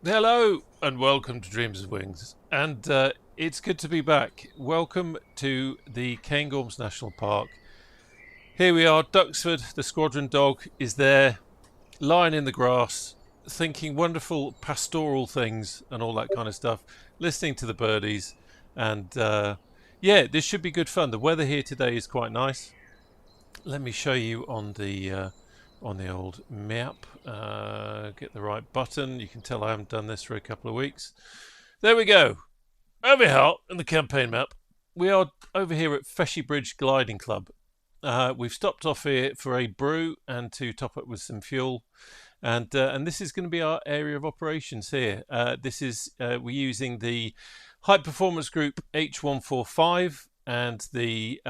Hello and welcome to Dreams of Wings, and it's good to be back. Welcome to the Cairngorms National Park. Here we are, Duxford, the squadron dog is there, lying in the grass, thinking wonderful pastoral things and all that kind of stuff, listening to the birdies, and yeah, this should be good fun. The weather here today is quite nice. Let me show you on the old map. Get the right button. You can tell I haven't done this for a couple of weeks. There we go. Over here in the campaign map, we are over here at Feshiebridge Gliding Club. We've stopped off here for a brew and to top up with some fuel, and this is going to be our area of operations here. This is we're using the High Performance Group H145 and the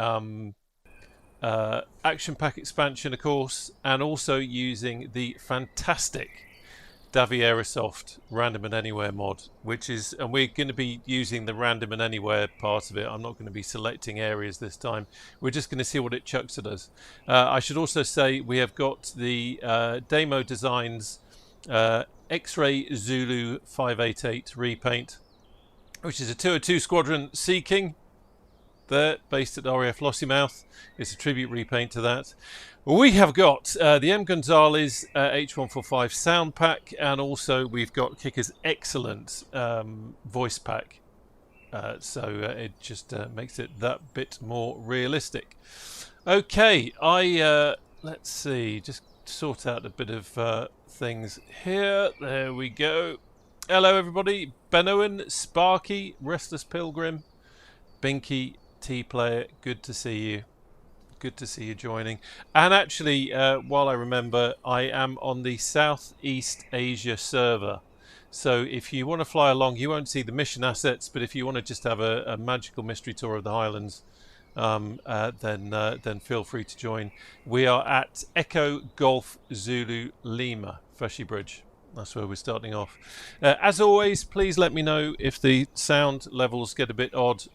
Action Pack expansion, of course, and also using the fantastic Davierosoft Random and Anywhere mod, which is, and we're going to be using the Random and Anywhere part of it. I'm not going to be selecting areas this time. We're just going to see what it chucks at us. I should also say we have got the Demo Designs X-Ray Zulu 588 repaint, which is a 202 Squadron Sea King. There, based at RAF Lossiemouth. It's a tribute repaint to that. We have got the M. Gonzalez H145 sound pack, and also we've got Kicker's excellent voice pack. So it just makes it that bit more realistic. Okay, let's see, just sort out a bit of things here. There we go. Hello everybody, Benowen, Sparky, Restless Pilgrim, Binky, T-Player, good to see you. Good to see you joining. And actually, while I remember, I am on the Southeast Asia server. So if you want to fly along, you won't see the mission assets, but if you want to just have a magical mystery tour of the Highlands, then feel free to join. We are at Echo Golf Zulu Lima, Feshiebridge. That's where we're starting off. As always, please let me know if the sound levels get a bit odd.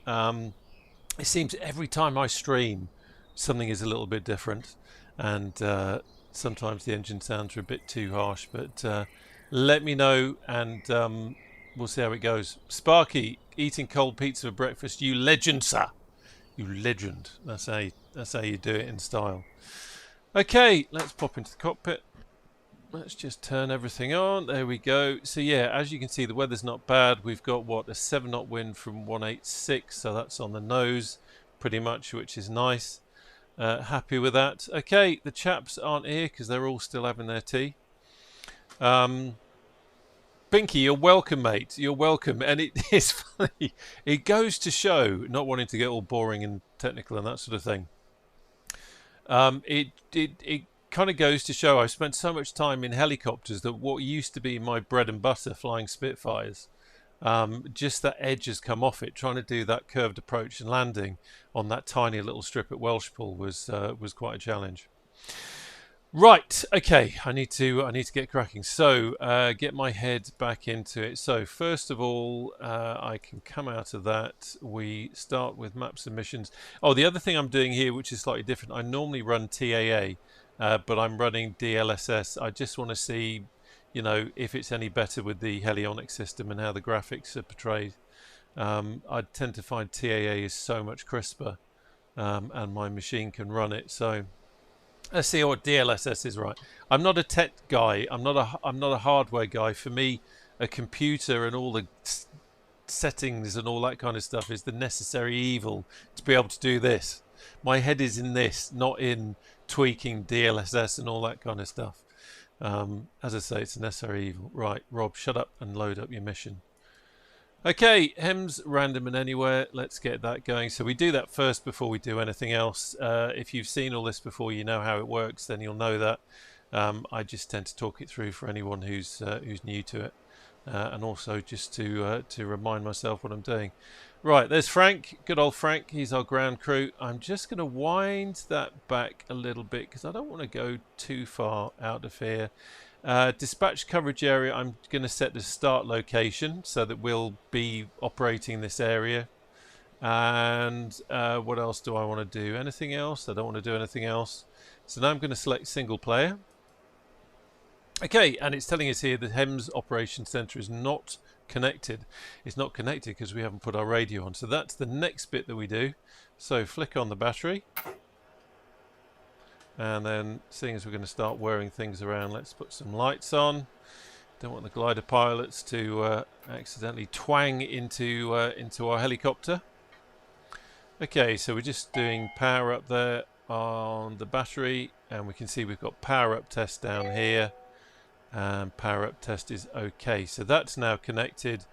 It seems every time I stream, something is a little bit different, and sometimes the engine sounds are a bit too harsh, but let me know, and we'll see how it goes. Sparky, eating cold pizza for breakfast, you legend, sir. You legend. That's how you do it in style. Okay, let's pop into the cockpit. Let's just turn everything on. There we go. So yeah, as you can see, the weather's not bad. We've got what, a 7-knot wind from 186, so that's on the nose pretty much, which is nice. Happy with that. Okay, the chaps aren't here because they're all still having their tea. Binky, you're welcome, mate. You're welcome. And it is funny. It goes to show, not wanting to get all boring and technical and that sort of thing. It kind of goes to show I've spent so much time in helicopters that what used to be my bread and butter, flying Spitfires, just that edge has come off it. Trying to do that curved approach and landing on that tiny little strip at Welshpool was quite a challenge. Right, okay, I need to get cracking. So get my head back into it. So first of all, I can come out of that. We start with map submissions. Oh, the other thing I'm doing here, which is slightly different, I normally run TAA, but I'm running DLSS. I just want to see, you know, if it's any better with the helionic system and how the graphics are portrayed. I tend to find TAA is so much crisper, and my machine can run it. So let's see what DLSS is. Right, I'm not a tech guy. I'm not a hardware guy. For me, a computer and all the settings and all that kind of stuff is the necessary evil to be able to do this. My head is in this, not in tweaking DLSS and all that kind of stuff. As I say, it's a necessary evil. Right, Rob, shut up and load up your mission. Okay, HEMS, random and anywhere. Let's get that going. So we do that first before we do anything else. If you've seen all this before, you know how it works, then you'll know that. I just tend to talk it through for anyone who's new to it, and also just to remind myself what I'm doing. Right, there's Frank, good old Frank. He's our ground crew. I'm just going to wind that back a little bit because I don't want to go too far out of here. Dispatch coverage area, I'm going to set the start location so that we'll be operating this area. And what else do I want to do? Anything else? I don't want to do anything else. So now I'm going to select single player. Okay, and it's telling us here the HEMS Operation Centre is not connected. It's not connected because we haven't put our radio on. So that's the next bit that we do. So flick on the battery. And then, seeing as we're going to start whirring things around, let's put some lights on. Don't want the glider pilots to accidentally twang into our helicopter. Okay, so we're just doing power up there on the battery, and we can see we've got power up test down here, and power up test is okay. So that's now connected.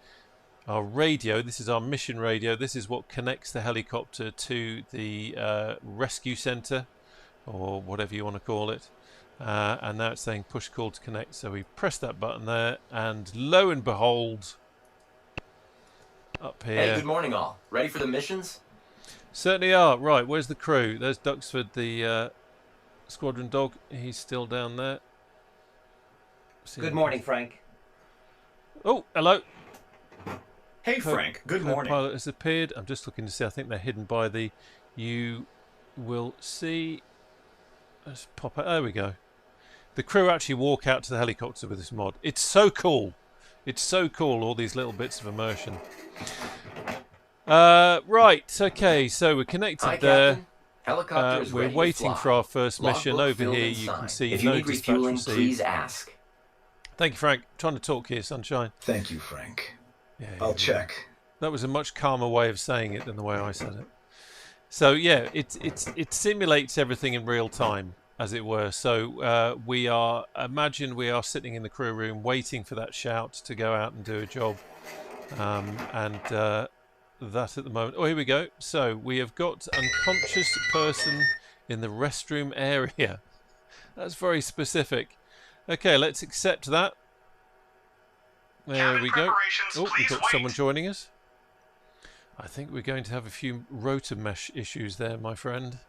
Our radio, this is our mission radio, this is what connects the helicopter to the rescue centre, or whatever you want to call it. And now it's saying push call to connect, so we press that button there, and lo and behold, up here. Hey, good morning all. Ready for the missions? Certainly are. Right, where's the crew? There's Duxford, the squadron dog. He's still down there. Good morning, Frank. Oh, hello. Hey, Frank. Good morning. Pilot has appeared. I'm just looking to see. I think they're hidden by the... You will see... Let's pop out. There we go. The crew actually walk out to the helicopter with this mod. It's so cool. It's so cool, all these little bits of immersion. Right, okay, so we're connected. Hi, there. Captain. Helicopter is We're ready to waiting fly. for our first mission. Logbook Over filled here and you can signed. see If you no need dispatch refueling, received. please ask. Thank you, Frank. Trying to talk here, sunshine. Thank you, Frank. Yeah, I'll check. That was a much calmer way of saying it than the way I said it. So yeah, it simulates everything in real time, as it were. So imagine we are sitting in the crew room waiting for that shout to go out and do a job, that at the moment. Oh, here we go. So we have got unconscious person in the restroom area. That's very specific. Okay, let's accept that. There we go. Oh, we've got someone joining us. I think we're going to have a few rotor mesh issues there, my friend.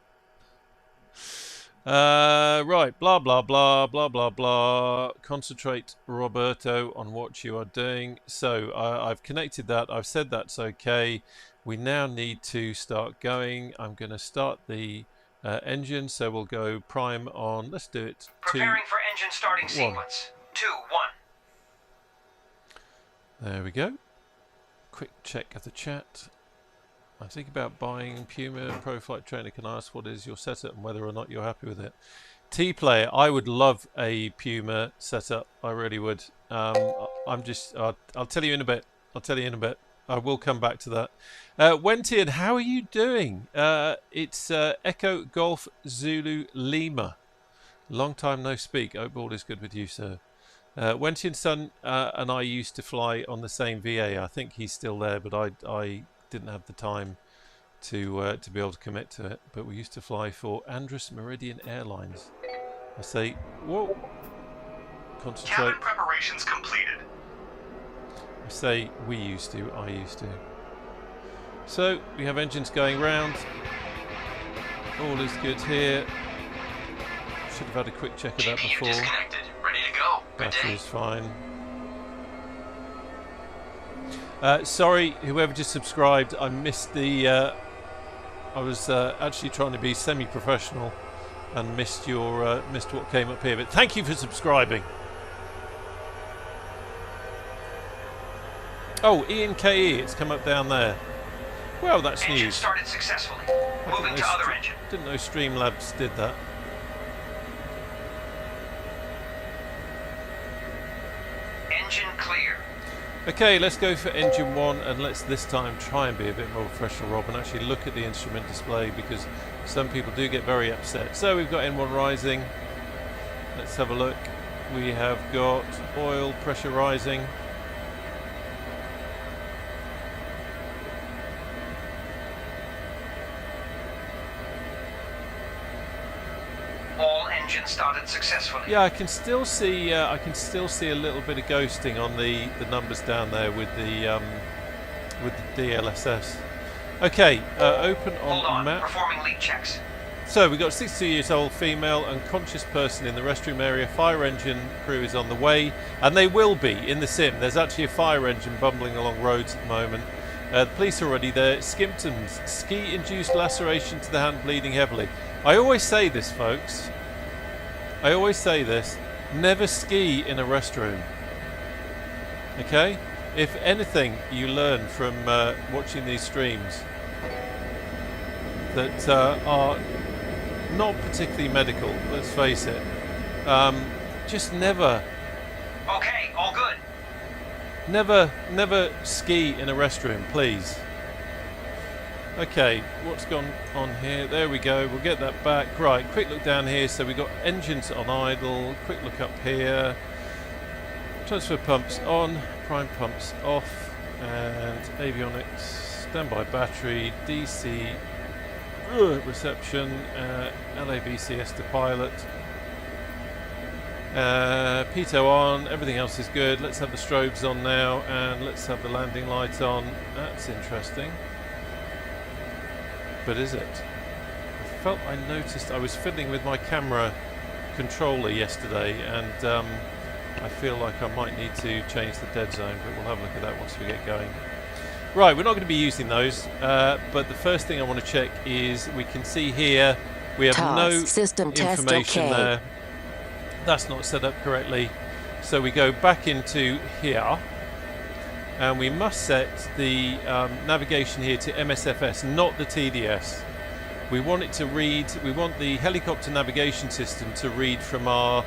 Right, blah, blah, blah, blah, blah, blah. Concentrate, Roberto, on what you are doing. So I've connected that. I've said that's okay. We now need to start going. I'm going to start the engine. So we'll go prime on. Let's do it. Preparing for engine starting sequence. 2, 1. There we go. Quick check of the chat. I think about buying Puma Pro Flight Trainer. Can I ask what is your setup and whether or not you're happy with it? T-Player, I would love a Puma setup. I really would. I'll tell you in a bit. I will come back to that. Wentian, how are you doing? It's Echo Golf Zulu Lima. Long time no speak. Hope all is good with you, sir. Wentian's son and I used to fly on the same VA. I think he's still there, but I didn't have the time to be able to commit to it. But we used to fly for Andrus Meridian Airlines. I say, whoa, concentrate. Cabin preparations completed. I say we used to, I used to. So we have engines going round. All is good here. Should have had a quick check of that GPU before. disconnected. Ready to go. Good Battery day. is fine. Sorry, whoever just subscribed. I missed the. I was actually trying to be semi-professional and missed what came up here. But thank you for subscribing. Oh, Ian KE, it's come up down there. Well, that's Engine news. started successfully. Moving to other engine. Didn't know Streamlabs did that. Engine clear. Okay, let's go for engine 1 and let's this time try and be a bit more professional, Rob, and actually look at the instrument display because some people do get very upset. So we've got N1 rising. Let's have a look. We have got oil pressure rising. All engines started successfully. Yeah, I can still see a little bit of ghosting on the numbers down there with the DLSS. Okay, open Hold on. map. Performing leak checks. So we've got 62 years old female, unconscious person in the restroom area. Fire engine crew is on the way, and they will be in the sim. There's actually a fire engine bumbling along roads at the moment. The police are already there. Skimptons, ski-induced laceration to the hand, bleeding heavily. I always say this, folks. I always say this. Never ski in a restroom. Okay? If anything you learn from watching these streams that are not particularly medical, let's face it, just never Okay, all good. never ski in a restroom, please. Okay, what's gone on here? There we go, we'll get that back. Right, quick look down here. So we've got engines on idle. Quick look up here. Transfer pumps on, prime pumps off, and avionics, standby battery, DC reception, LAVCS to pilot. Pitot on, everything else is good. Let's have the strobes on now, and let's have the landing light on. That's interesting. But is it? I noticed I was fiddling with my camera controller yesterday, and I feel like I might need to change the dead zone, but we'll have a look at that once we get going. Right, we're not going to be using those, but the first thing I want to check is we can see here we have no system information there. That's not set up correctly. So we go back into here, and we must set the navigation here to MSFS, not the TDS. We want it to read, we want the helicopter navigation system to read from our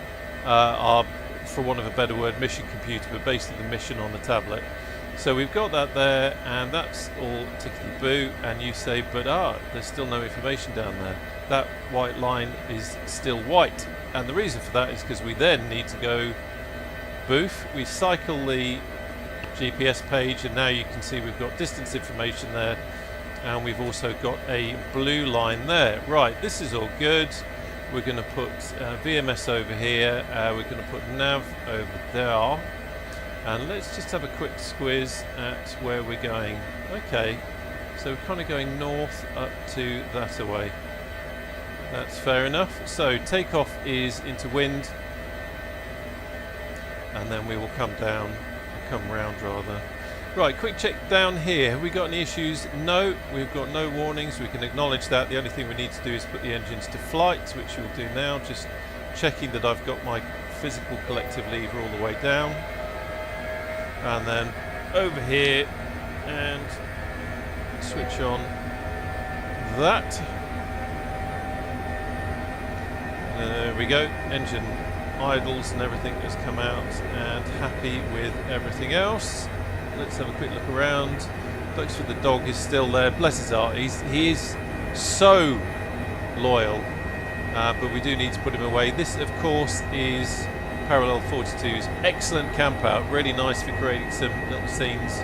for want of a better word, mission computer, but basically the mission on the tablet. So we've got that there, and that's all tickety-boo, and you say, but there's still no information down there. That white line is still white, and the reason for that is because we then need to go boof, we cycle the GPS page, and now you can see we've got distance information there, and we've also got a blue line there. Right, this is all good. We're going to put VMS over here, we're going to put nav over there, and let's just have a quick squiz at where we're going. Okay, so we're kind of going north up to that away. That's fair enough. So takeoff is into wind, and then we will come down, come round rather. Right, quick check down here. Have we got any issues? No, we've got no warnings. We can acknowledge that. The only thing we need to do is put the engines to flight, which we'll do now. Just checking that I've got my physical collective lever all the way down. And then over here and switch on that. There we go. Engine idles and everything has come out, and happy with everything else. Let's have a quick look around. Looks for the dog is still there. Bless his heart. He is so loyal, but we do need to put him away. This, of course, is Parallel 42's excellent camp out. Really nice for creating some little scenes.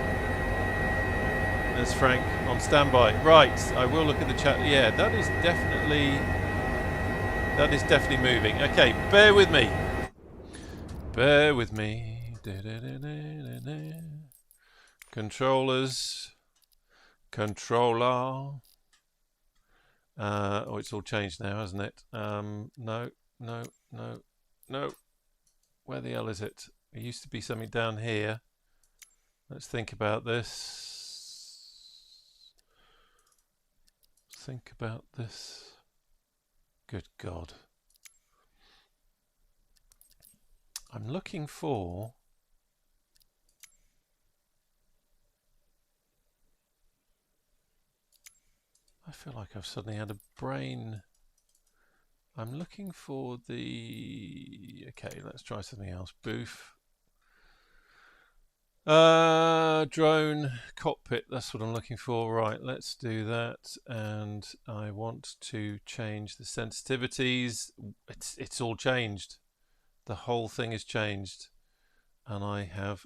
There's Frank on standby. Right, I will look at the chat. Yeah, that is definitely moving. Okay, bear with me. Bear with me. Controllers, controller. Oh, it's all changed now, hasn't it? No. Where the hell is it? There used to be something down here. Let's think about this. Think about this. Good God. I'm looking for... I feel like I've suddenly had a brain. I'm looking for the... Okay, let's try something else. Boof. Drone cockpit, that's what I'm looking for. Right, let's do that. And I want to change the sensitivities. It's all changed. The whole thing has changed. And I have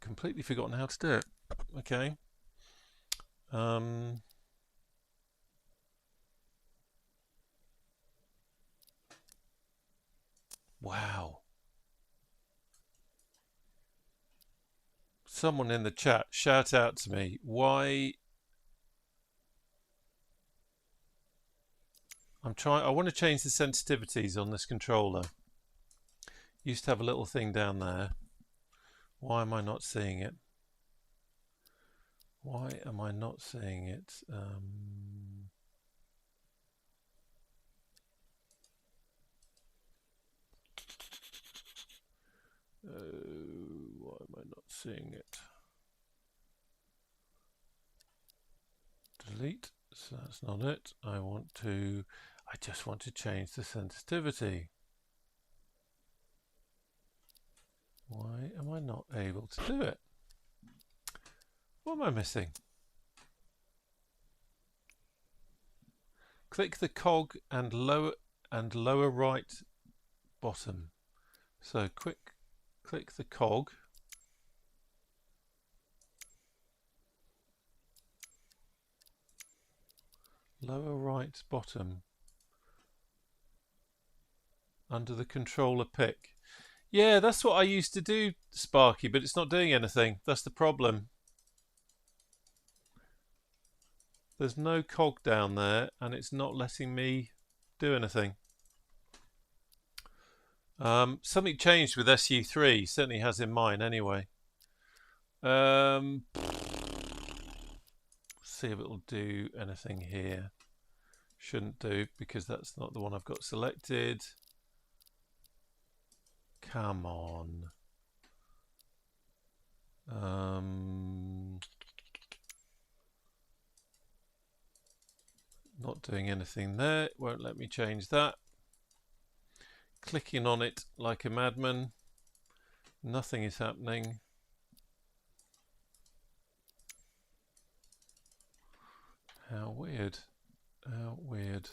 completely forgotten how to do it. Okay. Wow. Someone in the chat, shout out to me. Why? I want to change the sensitivities on this controller. Used to have a little thing down there. Why am I not seeing it? Why am I not seeing it? Why am I not seeing it? Delete. So that's not it. I just want to change the sensitivity. Why am I not able to do it? What am I missing? Click the cog and lower right bottom. So click the cog. Lower right bottom. Under the controller pick. Yeah, that's what I used to do, Sparky, but it's not doing anything. That's the problem. There's no cog down there, and it's not letting me do anything. Something changed with SU3, certainly has in mine anyway. See if it'll do anything here. Shouldn't do, because that's not the one I've got selected. Come on. Not doing anything there. Won't let me change that. Clicking on it like a madman. Nothing is happening. How weird. How weird.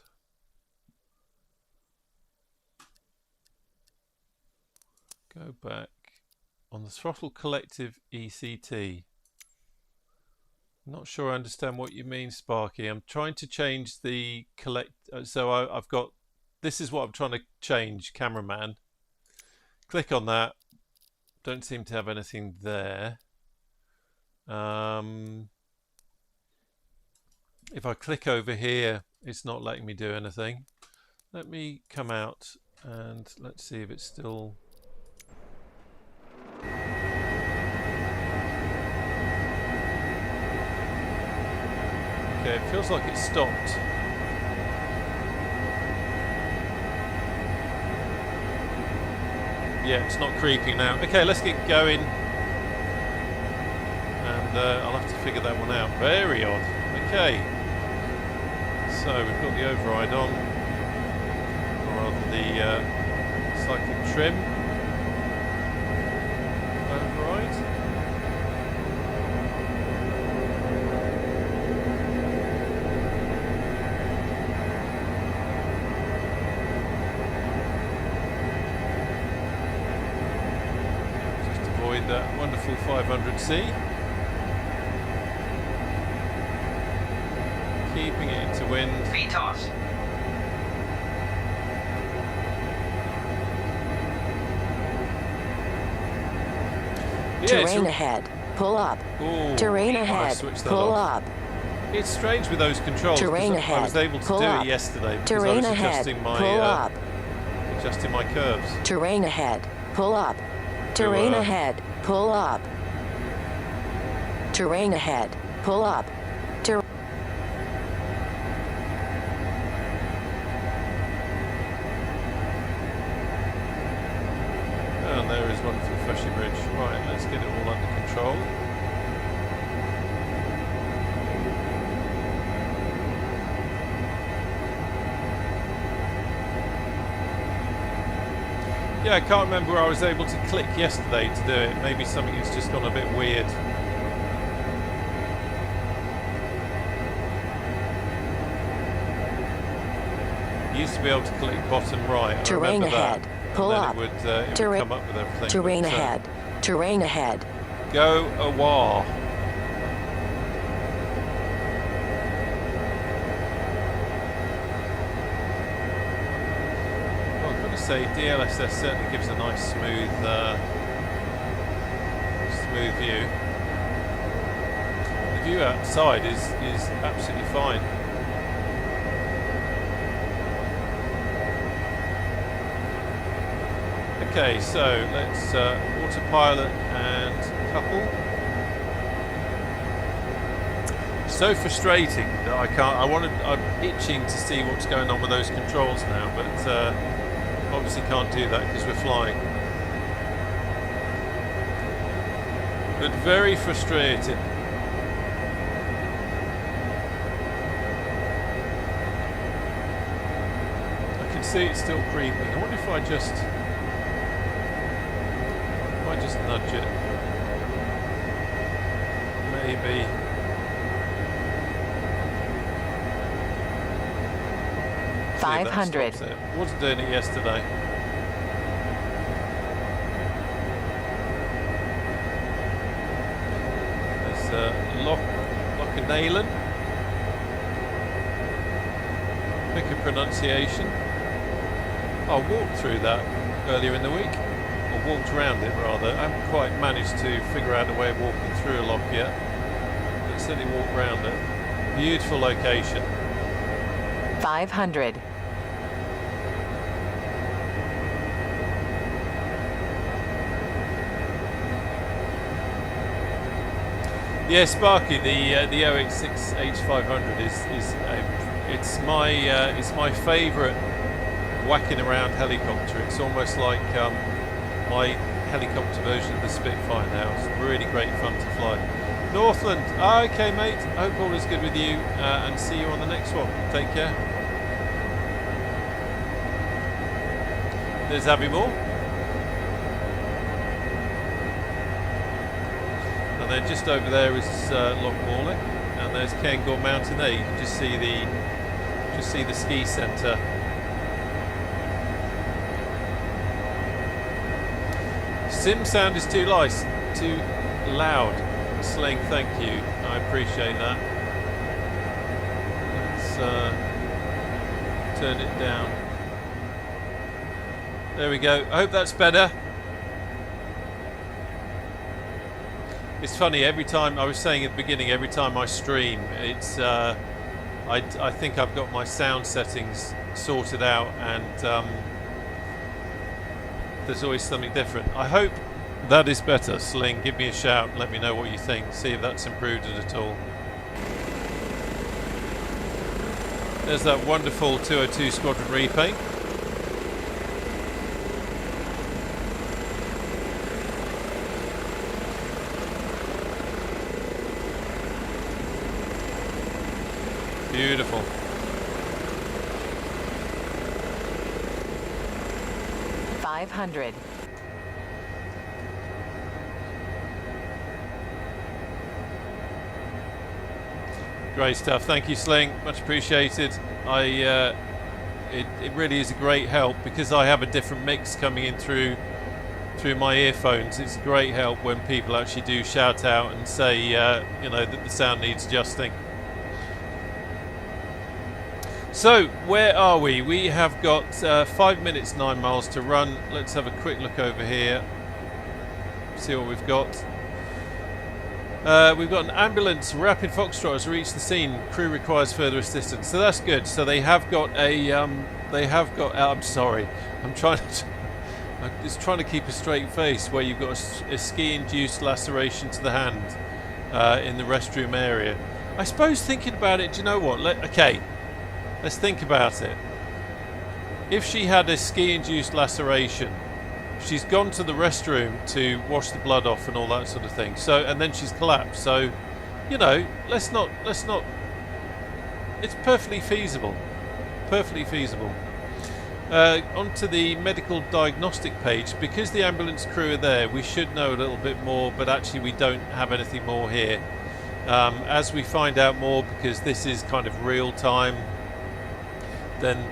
Go back. On the throttle collective ECT. Not sure I understand what you mean, Sparky. I'm trying to change the so I've got, this is what I'm trying to change, cameraman. Click on that. Don't seem to have anything there. If I click over here, it's not letting me do anything. Let me come out and let's see if it's still... Okay, it feels like it stopped. Yeah, it's not creeping now. Okay, let's get going. And I'll have to figure that one out. Very odd. Okay. So we've got the override on. Or rather the cycling trim override. That wonderful 500C, keeping it into wind. VTOS. Terrain ahead, pull up. Ooh, Terrain ahead, pull up. It's strange with those controls. Terrain ahead, I was able to do it yesterday because I was adjusting my adjusting my curves. Terrain ahead, pull up. Terrain ahead, pull up. Terrain ahead, pull up. And there is wonderful Feshiebridge. Right, let's get it all under control. Yeah, I can't remember where I was able to click yesterday to do it. Maybe something has just gone a bit weird. Used to be able to click bottom right. I Terrain ahead, pull up. It would come up with everything. Terrain ahead, terrain ahead. Go a while. Say DLSS certainly gives a nice smooth smooth view. The view outside is absolutely fine. Okay, so let's autopilot and couple. So frustrating that I can't. I'm itching to see what's going on with those controls now, but obviously can't do that because we're flying. but very frustrating. I can see it's still creeping. I wonder if I just nudge it. Maybe. See if that 500. stops it. Wasn't doing it yesterday. Loch-Nalen. Pick a pronunciation. I walked through that earlier in the week, or walked around it rather. I haven't quite managed to figure out a way of walking through a loch yet, but certainly walked around it. Beautiful location. 500. Yeah, Sparky, the OX6 H500 is it's my favourite whacking around helicopter. It's almost like my helicopter version of the Spitfire now. It's really great fun to fly. Northland, okay mate, hope all is good with you, and see you on the next one. Take care. There's Aviemore. And then just over there is Loch Morley, and there's Cairngorm Mountain there. You can just see the ski centre. Sim sound is too loud. Sling, thank you. I appreciate that. Let's turn it down. There we go. I hope that's better. It's funny, every time, I was saying at the beginning, every time I stream, it's I think I've got my sound settings sorted out, and there's always something different. I hope that is better. Sling, give me a shout and let me know what you think, see if that's improved it at all. There's that wonderful 202 Squadron repaint. Beautiful. $500. Great stuff. Thank you, Sling. Much appreciated. It really is a great help because I have a different mix coming in through my earphones. It's a great help when people actually do shout out and say, you know, that the sound needs adjusting. So, where are we? We have got 5 minutes, 9 miles to run. Let's have a quick look over here. See what we've got. We've got an ambulance. Rapid Foxtrot has reached the scene. Crew requires further assistance. So that's good. So they have got a. I'm sorry. I'm just trying to keep a straight face. Where you've got a ski-induced laceration to the hand in the restroom area. I suppose thinking about it. Do you know what? Let's think about it. If she had a ski-induced laceration, she's gone to the restroom to wash the blood off and all that sort of thing. So, and then she's collapsed. So, you know, let's not. It's perfectly feasible. Perfectly feasible. Onto the medical diagnostic page. Because the ambulance crew are there, we should know a little bit more, but actually we don't have anything more here. As we find out more, because this is kind of real time, then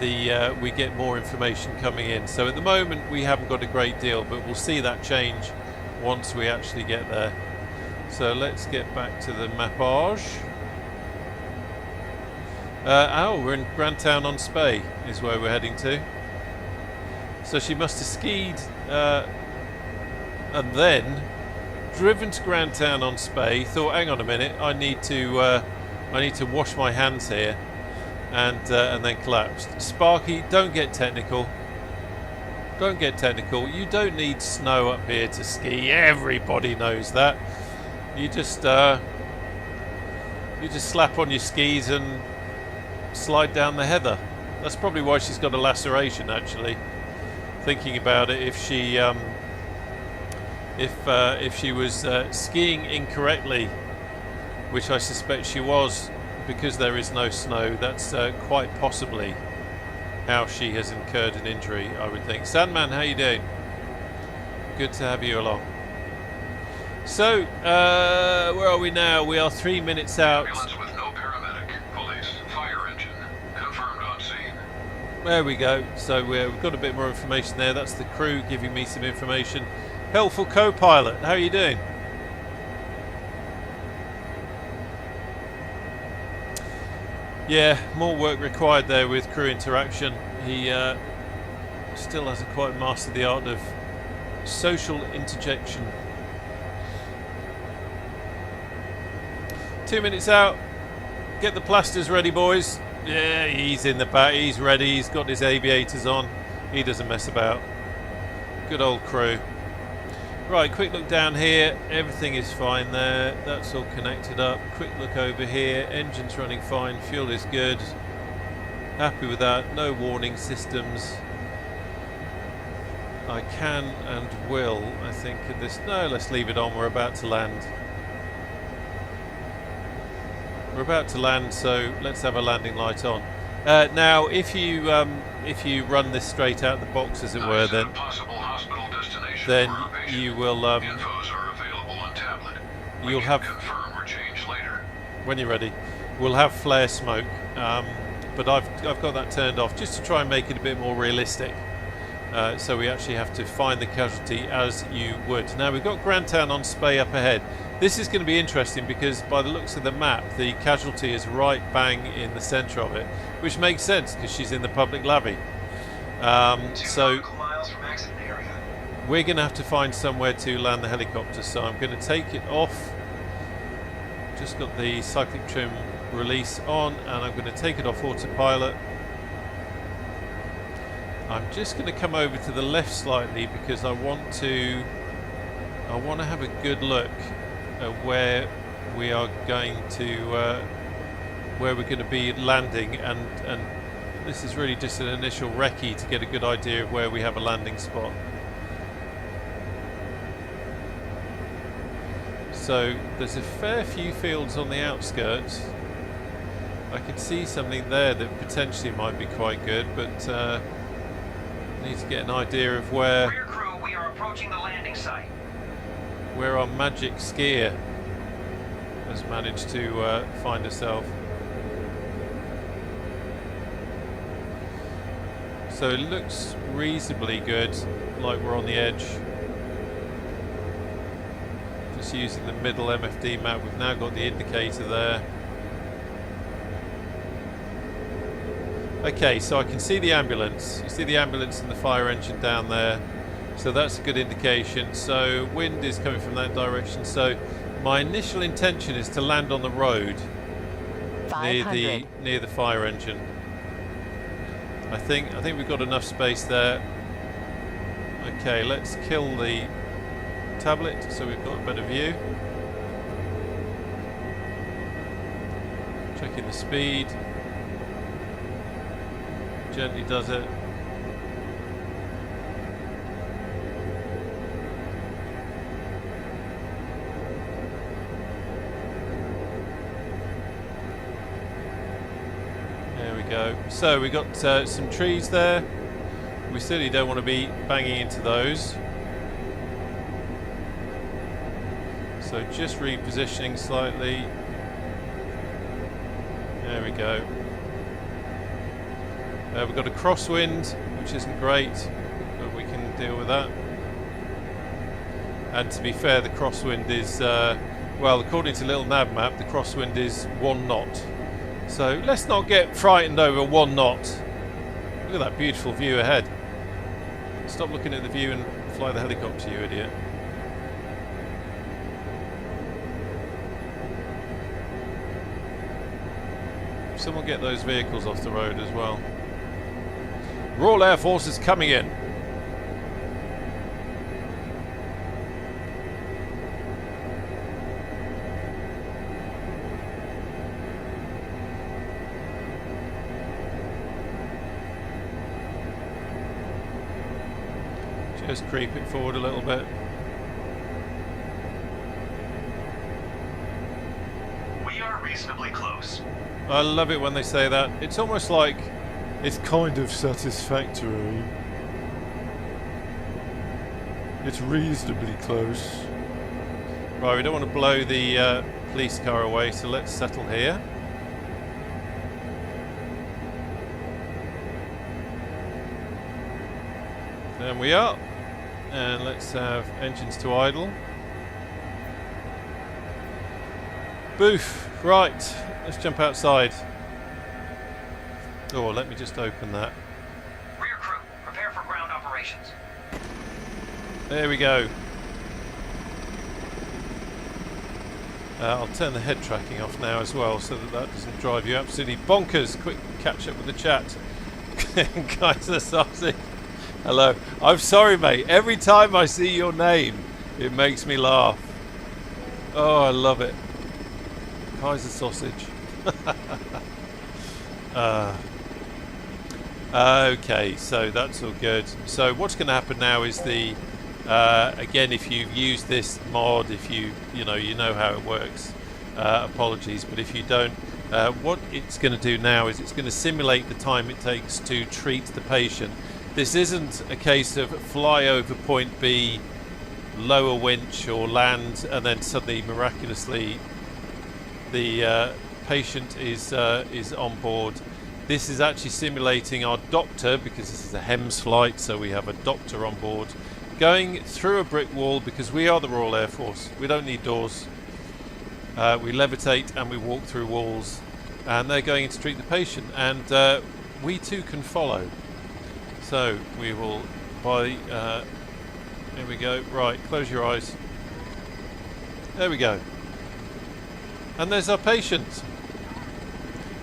we get more information coming in. So at the moment we haven't got a great deal, but we'll see that change once we actually get there. So let's get back to the mappage. We're in Grantown-on-Spey is where we're heading to. So she must have skied and then driven to Grantown-on-Spey, thought, hang on a minute, I need to wash my hands here. And then collapsed. Sparky, don't get technical. Don't get technical. You don't need snow up here to ski. Everybody knows that. You just slap on your skis and slide down the heather. That's probably why she's got a laceration. Actually, thinking about it, if if she was skiing incorrectly, which I suspect she was, because there is no snow. That's quite possibly how she has incurred an injury, I would think. Sandman, how you doing? Good to have you along. So, where are we now? We are 3 minutes out. Ambulance with no paramedic. Police. Fire engine. Confirmed on scene. There we go. So we've got a bit more information there. That's the crew giving me some information. Helpful co-pilot, how are you doing? Yeah, more work required there with crew interaction. He still hasn't quite mastered the art of social interjection. 2 minutes out. Get the plasters ready, boys. Yeah, he's in the back. He's ready. He's got his aviators on. He doesn't mess about. Good old crew. Right, quick look down here. Everything is fine there. That's all connected up. Quick look over here. Engine's running fine. Fuel is good. Happy with that. No warning systems. I can and will, I think, at this... No, let's leave it on. We're about to land. We're about to land, so let's have a landing light on. Now, if you run this straight out the box, as it were, then you will you'll have, when you're ready, we'll have flare smoke. But I've got that turned off just to try and make it a bit more realistic. So we actually have to find the casualty as you would. Now we've got Grantown on Spey up ahead. This is going to be interesting because by the looks of the map, the casualty is right bang in the centre of it, which makes sense because she's in the public levy. So we're going to have to find somewhere to land the helicopter. So I'm going to take it off. Just got the cyclic trim release on, and I'm going to take it off autopilot. I'm just going to come over to the left slightly because I want to have a good look at where we are going to be landing, and this is really just an initial recce to get a good idea of where we have a landing spot. So there's a fair few fields on the outskirts. I can see something there that potentially might be quite good, but need to get an idea of where Rear crew, we are approaching the landing site. Where our magic skier has managed to find herself. So it looks reasonably good, like we're on the edge. Just using the middle MFD map, we've now got the indicator there. Okay, so I can see the ambulance. You see the ambulance and the fire engine down there. So that's a good indication. So wind is coming from that direction. So my initial intention is to land on the road near the fire engine. I think we've got enough space there. Okay, let's kill the tablet so we've got a better view. Checking the speed. Gently does it. There we go. So we got some trees there. We certainly don't want to be banging into those. So just repositioning slightly. There we go. We've got a crosswind, which isn't great, but we can deal with that. And to be fair, the crosswind is, well, according to Little Nav Map, the crosswind is 1 knot. So let's not get frightened over 1 knot. Look at that beautiful view ahead. Stop looking at the view and fly the helicopter, you idiot. Someone get those vehicles off the road as well. Royal Air Force is coming in. Just creep it forward a little bit. We are reasonably close. I love it when they say that. It's almost like it's kind of satisfactory. It's reasonably close. Right, we don't want to blow the police car away, so let's settle here. There we are. And let's have engines to idle. Boof. Right, let's jump outside. Oh, let me just open that. Rear crew, prepare for ground operations. There we go. I'll turn the head tracking off now as well, so that that doesn't drive you absolutely bonkers. Quick catch up with the chat. CICERS, hello. I'm sorry, mate. Every time I see your name, it makes me laugh. Oh, I love it. Kaiser sausage. Okay, so that's all good. So what's going to happen now is the again, if you've used this mod, if you know how it works, apologies, but if you don't, what it's going to do now is it's going to simulate the time it takes to treat the patient. This isn't a case of fly over point B, lower winch or land, and then suddenly miraculously the patient is on board. This is actually simulating our doctor, because this is a HEMS flight, so we have a doctor on board, going through a brick wall, because we are the Royal Air Force. We don't need doors. We levitate and we walk through walls, and they're going in to treat the patient, and we too can follow. So we will here we go. Right, close your eyes. There we go. And there's our patient.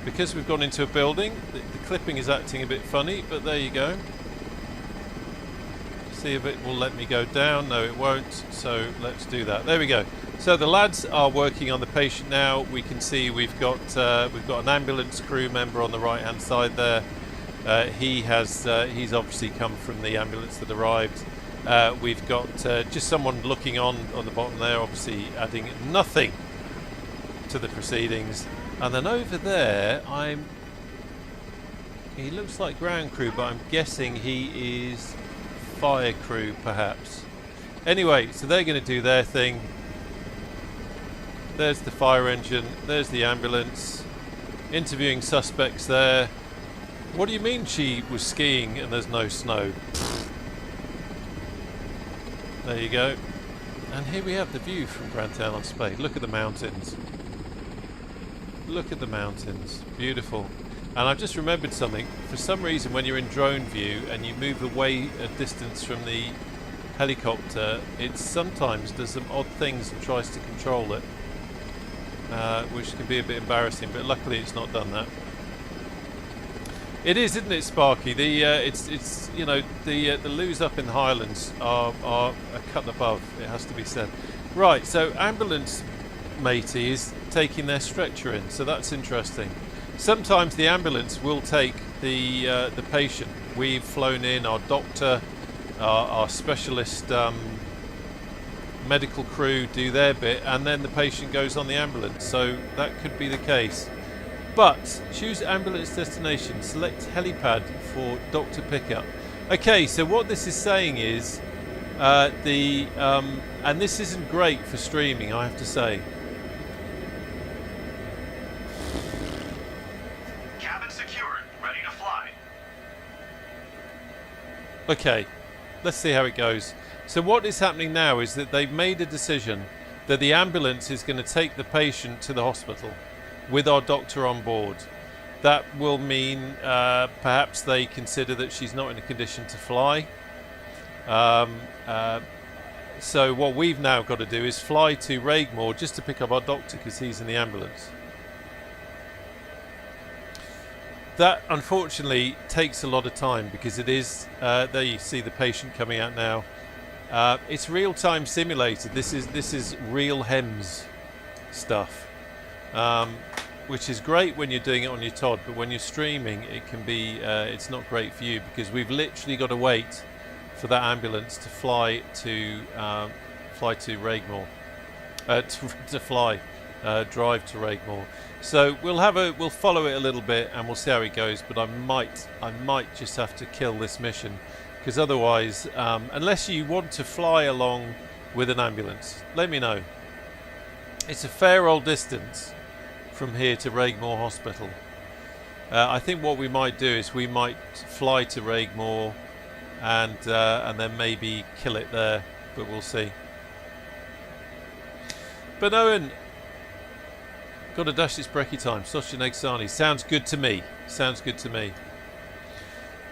Because we've gone into a building, the clipping is acting a bit funny, but there you go. See if it will let me go down. No, it won't, so let's do that. There we go. So the lads are working on the patient now. We can see we've got an ambulance crew member on the right hand side there. He's obviously come from the ambulance that arrived. We've got just someone looking on the bottom there, obviously adding nothing to the proceedings. And then over there, he looks like ground crew, but I'm guessing he is fire crew, perhaps. Anyway, so they're going to do their thing. There's the fire engine, there's the ambulance, interviewing suspects there. What do you mean she was skiing and there's no snow? There you go. And here we have the view from Grantown on Spey. Look at the mountains. Look at the mountains. Beautiful. And I've just remembered something. For some reason, when you're in drone view and you move away a distance from the helicopter, it sometimes does some odd things and tries to control it, which can be a bit embarrassing, but luckily it's not done that. It is, isn't it, Sparky? It's you know, the loos up in the Highlands are a cut above, it has to be said. Right, so ambulance matey is taking their stretcher in, so that's interesting. Sometimes the ambulance will take the patient. We've flown in our doctor, our specialist medical crew do their bit, and then the patient goes on the ambulance, so that could be the case. But choose ambulance destination, select helipad for doctor pickup. Okay, so what this is saying is and this isn't great for streaming, I have to say. Cabin secured, ready to fly. Okay, let's see how it goes. So what is happening now is that they've made a decision that the ambulance is going to take the patient to the hospital with our doctor on board. That will mean perhaps they consider that she's not in a condition to fly. So what we've now got to do is fly to Raigmore just to pick up our doctor because he's in the ambulance. That unfortunately takes a lot of time because it is, there you see the patient coming out now. It's real-time simulated. This is real HEMS stuff, which is great when you're doing it on your Todd, but when you're streaming, it can be it's not great for you because we've literally got to wait for that ambulance to fly to Raigmore, to fly drive to Raigmore. So we'll follow it a little bit and we'll see how it goes. But I might just have to kill this mission, because otherwise, unless you want to fly along with an ambulance, let me know. It's a fair old distance from here to Raigmore Hospital. I think what we might do is we might fly to Raigmore and then maybe kill it there, but we'll see. But Owen, got to dash this brekkie time. Sausage and egg sarnie. Sounds good to me. Sounds good to me.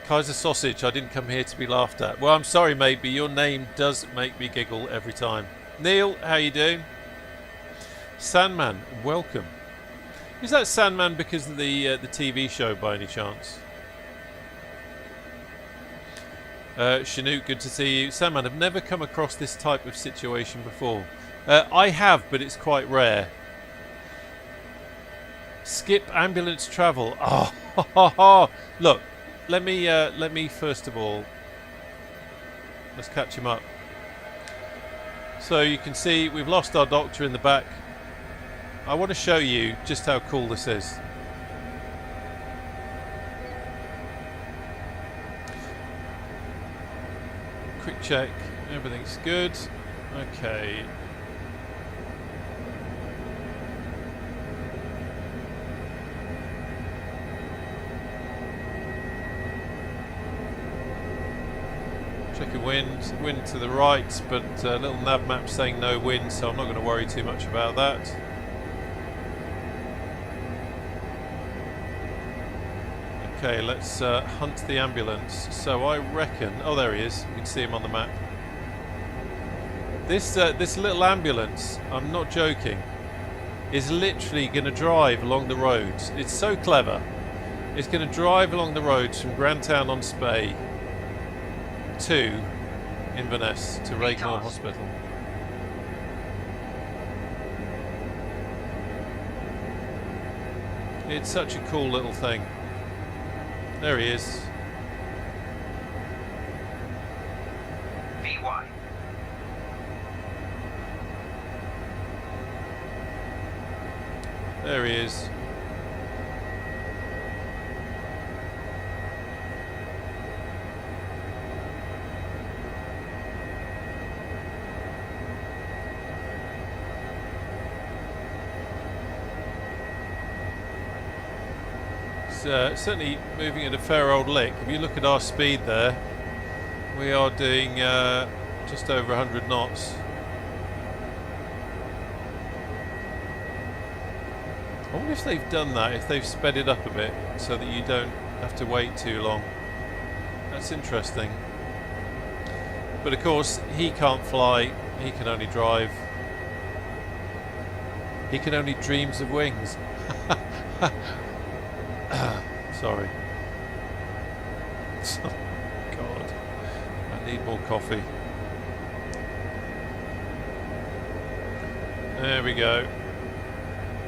Kaiser Sausage, I didn't come here to be laughed at. Well, I'm sorry, mate, but your name does make me giggle every time. Neil, how you doing? Sandman, welcome. Is that Sandman because of the TV show by any chance? Chinook, good to see you. Sandman, I've never come across this type of situation before. I have, but it's quite rare. Skip ambulance travel. Oh, look. Let me first of all, let's catch him up. So you can see we've lost our doctor in the back. I want to show you just how cool this is. Quick check, everything's good. Okay. Checking wind to the right, but little nav map saying no wind, so I'm not going to worry too much about that. Okay, let's hunt the ambulance. So I reckon, oh there he is, you can see him on the map. This little ambulance, I'm not joking, is literally going to drive along the roads. It's so clever. It's going to drive along the roads from Grantown-on-Spey to Inverness, to Raigmore Hospital. It's such a cool little thing. There he is. VY. There he is. Certainly moving at a fair old lick. If you look at our speed there, we are doing just over 100 knots. I wonder if they've done that, if they've sped it up a bit so that you don't have to wait too long. That's interesting. But of course, he can't fly, he can only drive. He can only dreams of wings. Sorry. God, I need more coffee. There we go.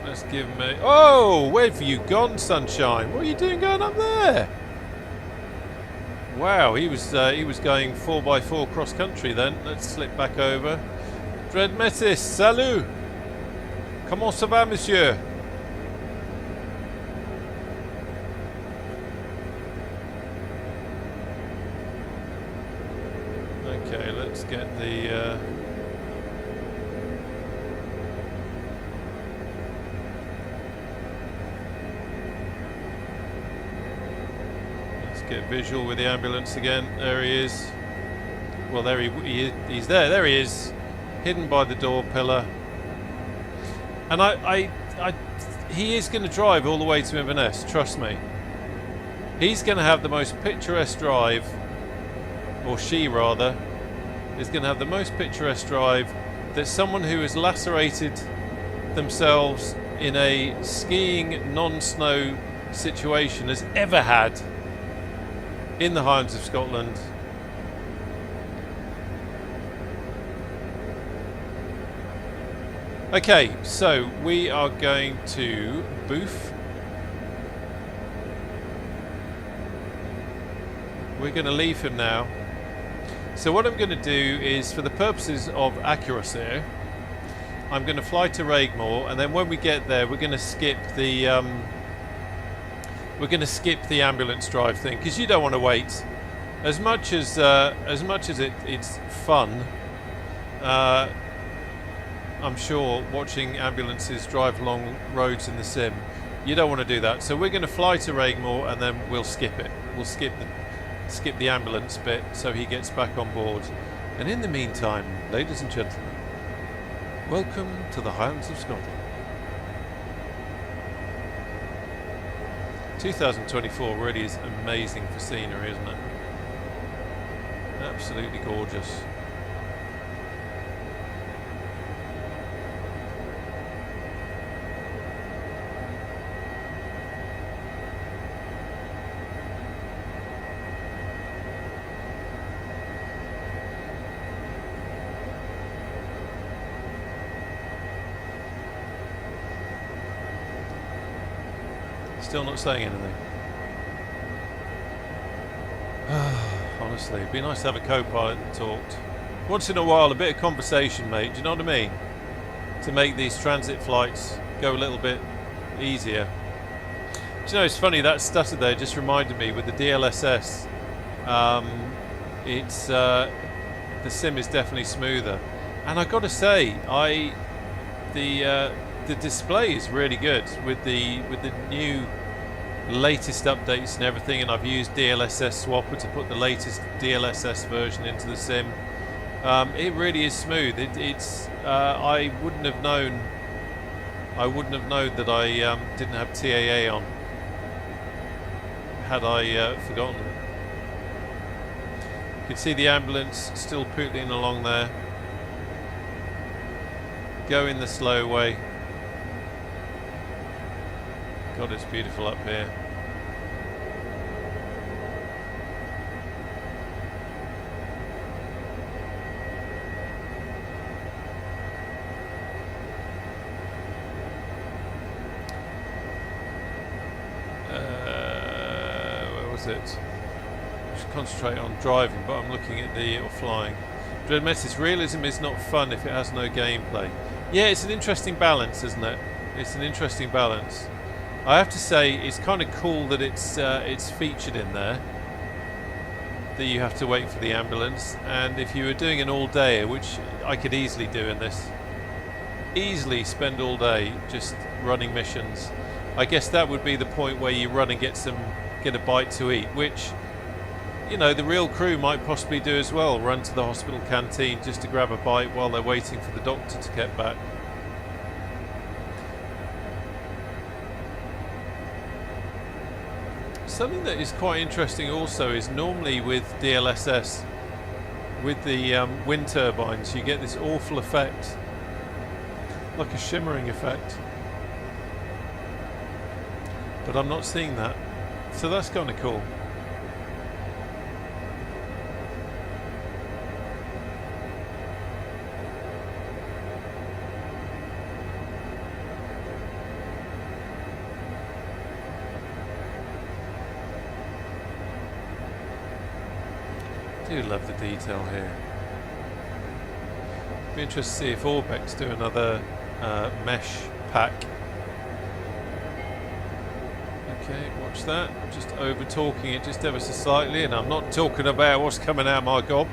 Let's give him a... Oh, where have you gone, sunshine? What are you doing going up there? Wow, he was going 4x4 cross country then. Let's slip back over. Dread Metis, salut. Comment ça va, monsieur? Okay, let's get the let's get visual with the ambulance again. There he is. Well, there he's there. There he is, hidden by the door pillar. And he is going to drive all the way to Inverness. Trust me. He's going to have the most picturesque drive, or she rather, is going to have the most picturesque drive that someone who has lacerated themselves in a skiing non-snow situation has ever had in the Highlands of Scotland. Okay, so we are going to Booth. We're going to leave him now. So what I'm going to do is, for the purposes of accuracy, I'm going to fly to Raigmore, and then when we get there, we're going to skip the ambulance drive thing, because you don't want to wait. As much as it's fun, I'm sure, watching ambulances drive along roads in the sim, you don't want to do that. So we're going to fly to Raigmore, and then we'll skip it. We'll skip the ambulance bit so he gets back on board. And in the meantime, ladies and gentlemen, welcome to the Highlands of Scotland. 2024 really is amazing for scenery, isn't it? Absolutely gorgeous. Still not saying anything. Honestly, it'd be nice to have a co-pilot that talked. Once in a while, a bit of conversation, mate. Do you know what I mean? To make these transit flights go a little bit easier. Do you know, it's funny, that stutter there just reminded me with the DLSS. The sim is definitely smoother, and I got to say, the display is really good with the new latest updates and everything, and I've used DLSS Swapper to put the latest DLSS version into the sim. It really is smooth. I wouldn't have known that I didn't have TAA on had I forgotten. You can see the ambulance still pootling along there, going the slow way. God, it's beautiful up here. Where was it? I should concentrate on driving, but I'm looking at or flying. Dread Message, realism is not fun if it has no gameplay. Yeah, it's an interesting balance, isn't it? It's an interesting balance. I have to say, it's kind of cool that it's featured in there, that you have to wait for the ambulance. And if you were doing an all-dayer, which I could easily do in this, easily spend all day just running missions, I guess that would be the point where you run and get a bite to eat, which, you know, the real crew might possibly do as well, run to the hospital canteen just to grab a bite while they're waiting for the doctor to get back. Something that is quite interesting also is normally with DLSS, with the wind turbines, you get this awful effect, like a shimmering effect. But I'm not seeing that, so that's kind of cool. I do love the detail here. Be interested to see if Orbex do another mesh pack. Okay, watch that. I'm just over talking it just ever so slightly, and I'm not talking about what's coming out my gob.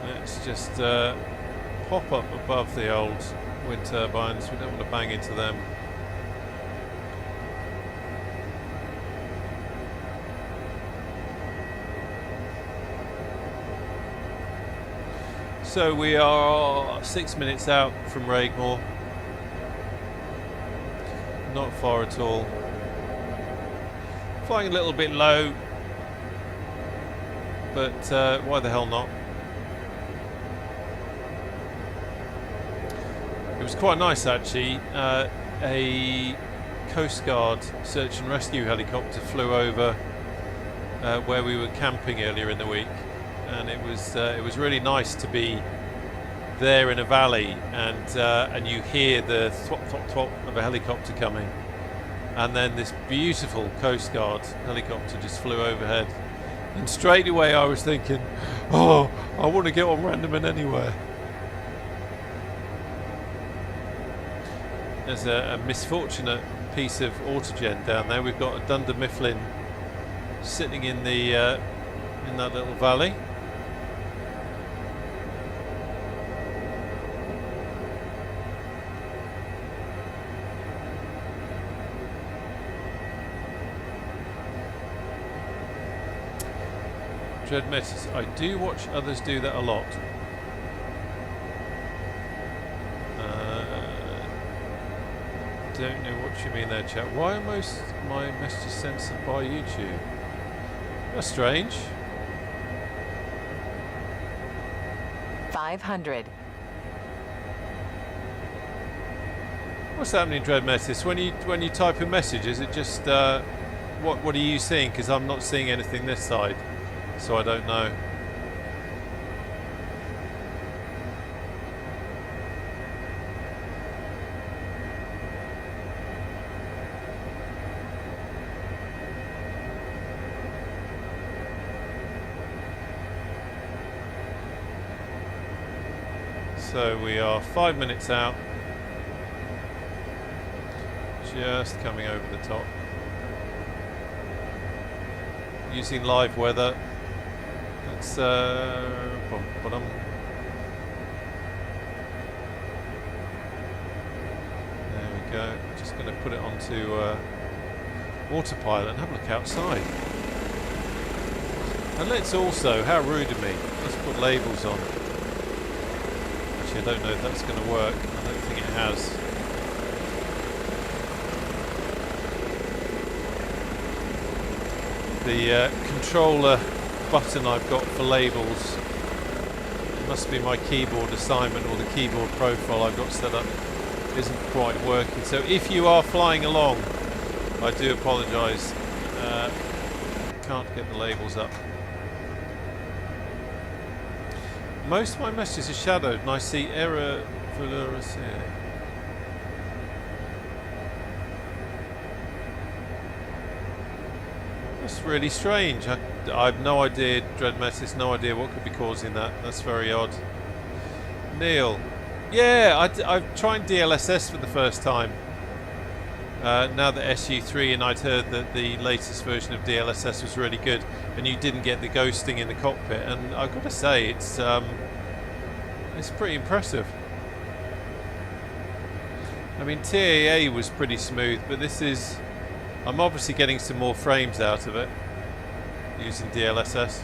Let's just pop up above the old wind turbines. We don't want to bang into them. So we are 6 minutes out from Raigmore. Not far at all. Flying a little bit low, but why the hell not? It was quite nice actually. A Coast Guard search and rescue helicopter flew over where we were camping earlier in the week. And it was really nice to be there in a valley, and you hear the thwop thwop thwop of a helicopter coming, and then this beautiful Coast Guard helicopter just flew overhead, and straight away I was thinking, oh, I want to get on Randoman anywhere. there's a misfortunate piece of autogen down there. We've got a Dunder Mifflin sitting in the in that little valley. Dread Metis. I do watch others do that a lot. Don't know what you mean there, chat. Why are most my messages censored by YouTube? That's strange. 500. What's happening, Dread Metis? When you type a message, is it just what are you seeing? Because I'm not seeing anything this side, so I don't know. So we are 5 minutes out, just coming over the top, using live weather. That's bottom. There we go. Just going to put it onto autopilot and have a look outside. And let's also, how rude of me, let's put labels on. I don't know if that's going to work. I don't think it has. The controller button I've got for labels, it must be my keyboard assignment or the keyboard profile I've got set up isn't quite working. So if you are flying along, I do apologise. Can't get the labels up. Most of my messages are shadowed and I see error vulnerability here. That's really strange. I've no idea, Dread Metis, no idea what could be causing that. That's very odd. Neil. Yeah, I've tried DLSS for the first time. Now that SU3, and I'd heard that the latest version of DLSS was really good and you didn't get the ghosting in the cockpit, and I've got to say it's pretty impressive. I mean, TAA was pretty smooth, but this is, I'm obviously getting some more frames out of it using DLSS.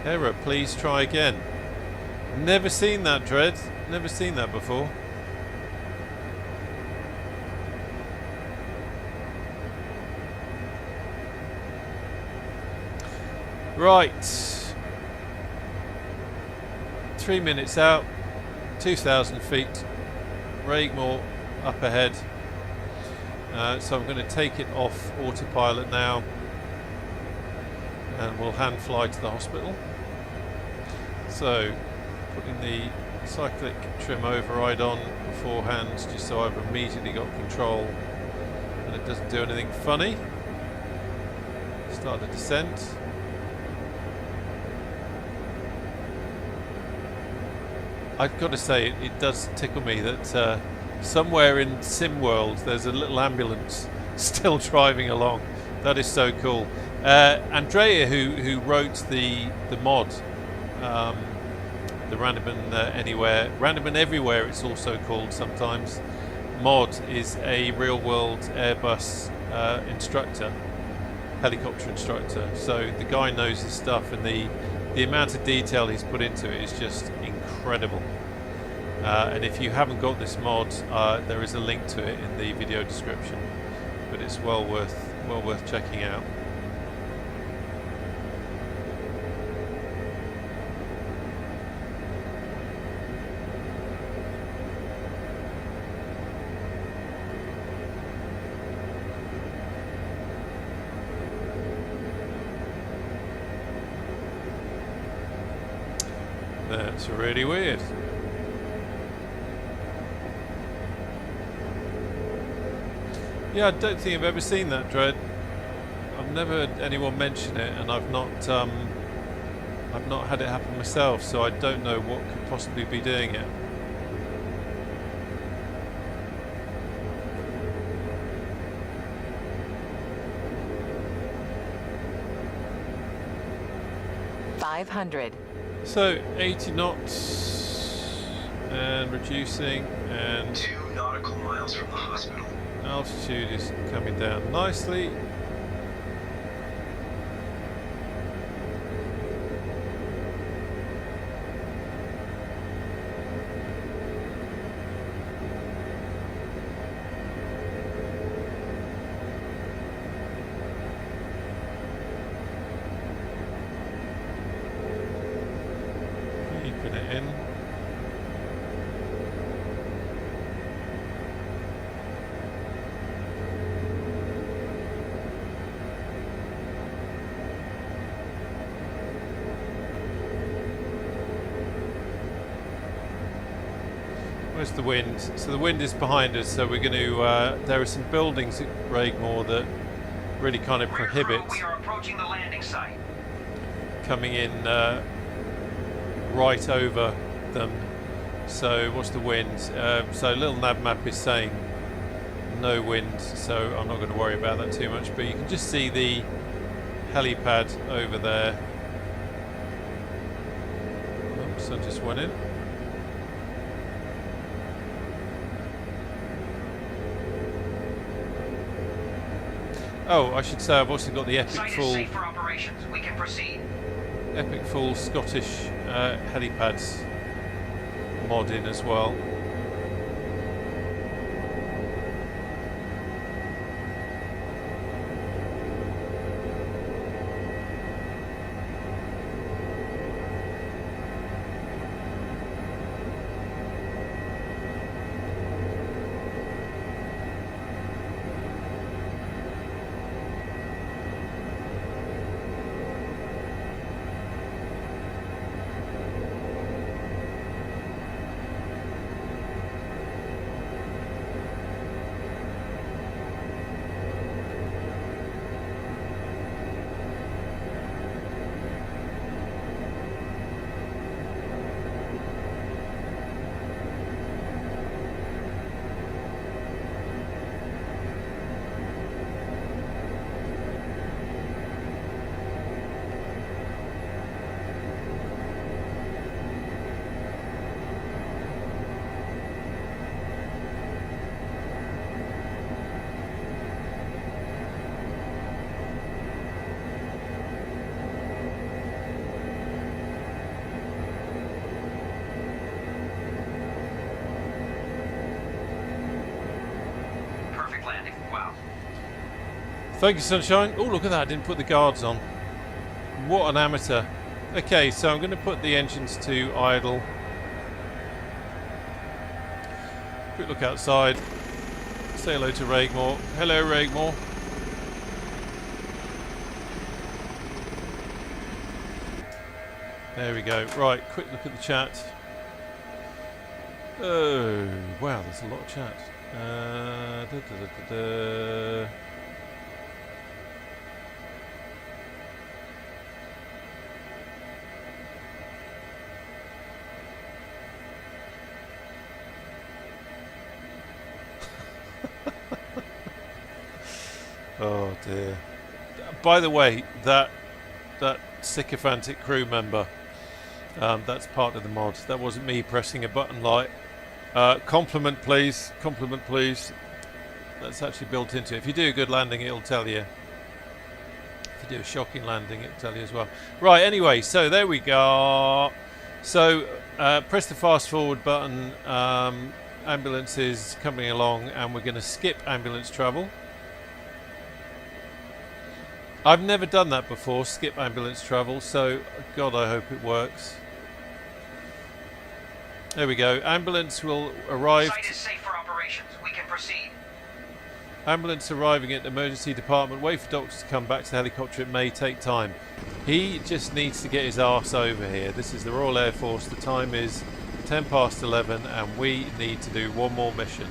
Error, please try again. Never seen that, Dread. Never seen that before. Right, 3 minutes out, 2,000 feet, Raigmore up ahead. So I'm going to take it off autopilot now and we'll hand fly to the hospital. So putting the cyclic trim override on beforehand just so I've immediately got control and it doesn't do anything funny. Start the descent. I've got to say, it does tickle me that somewhere in SimWorld there's a little ambulance still driving along. That is so cool. Andrea, who wrote the mod, the Randoman Anywhere, Randoman Everywhere it's also called sometimes, mod, is a real-world Airbus instructor, helicopter instructor. So the guy knows his stuff, and the amount of detail he's put into it is just incredible. And if you haven't got this mod, there is a link to it in the video description, but it's well worth checking out. That's really weird. Yeah, I don't think I've ever seen that, Dread. I've never heard anyone mention it, and I've not had it happen myself, so I don't know what could possibly be doing it. 500. So 80 knots and reducing, and 2 nautical miles from the hospital. altitude is coming down nicely. Keeping it in. Where's the wind? So the wind is behind us, so we're going to, there are some buildings at Raigmore that really kind of Rear crew, prohibit we are approaching the landing site. coming in right over them. So what's the wind? So little nav map is saying no wind, so I'm not going to worry about that too much, but you can just see the helipad over there. Oops, I just went in. Oh, I should say I've also got the Epic Site is Full, safe for operations. We can proceed. Epic Full Scottish helipads mod in as well. Perfect landing. Wow. Thank you, Sunshine. Oh, look at that. I didn't put the guards on. What an amateur. Okay, so I'm going to put the engines to idle. Quick look outside. Say hello to Raigmore. Hello, Raigmore. There we go. Right, quick look at the chat. Oh, wow, there's a lot of chat. Oh dear. By the way, that sycophantic crew member, that's part of the mod. That wasn't me pressing a button like compliment please, compliment please. That's actually built into it. If you do a good landing, it'll tell you. If you do a shocking landing, it'll tell you as well. Right, anyway, so there we go. So press the fast forward button. Ambulance is coming along, and we're going to skip ambulance travel. I've never done that before, skip ambulance travel, so God, I hope it works. There we go. Ambulance will arrive. Site is safe for operations. We can proceed. Ambulance arriving at the emergency department. Wait for doctors to come back to the helicopter. It may take time. He just needs to get his arse over here. This is the Royal Air Force. The time is 10 past 11 and we need to do one more mission.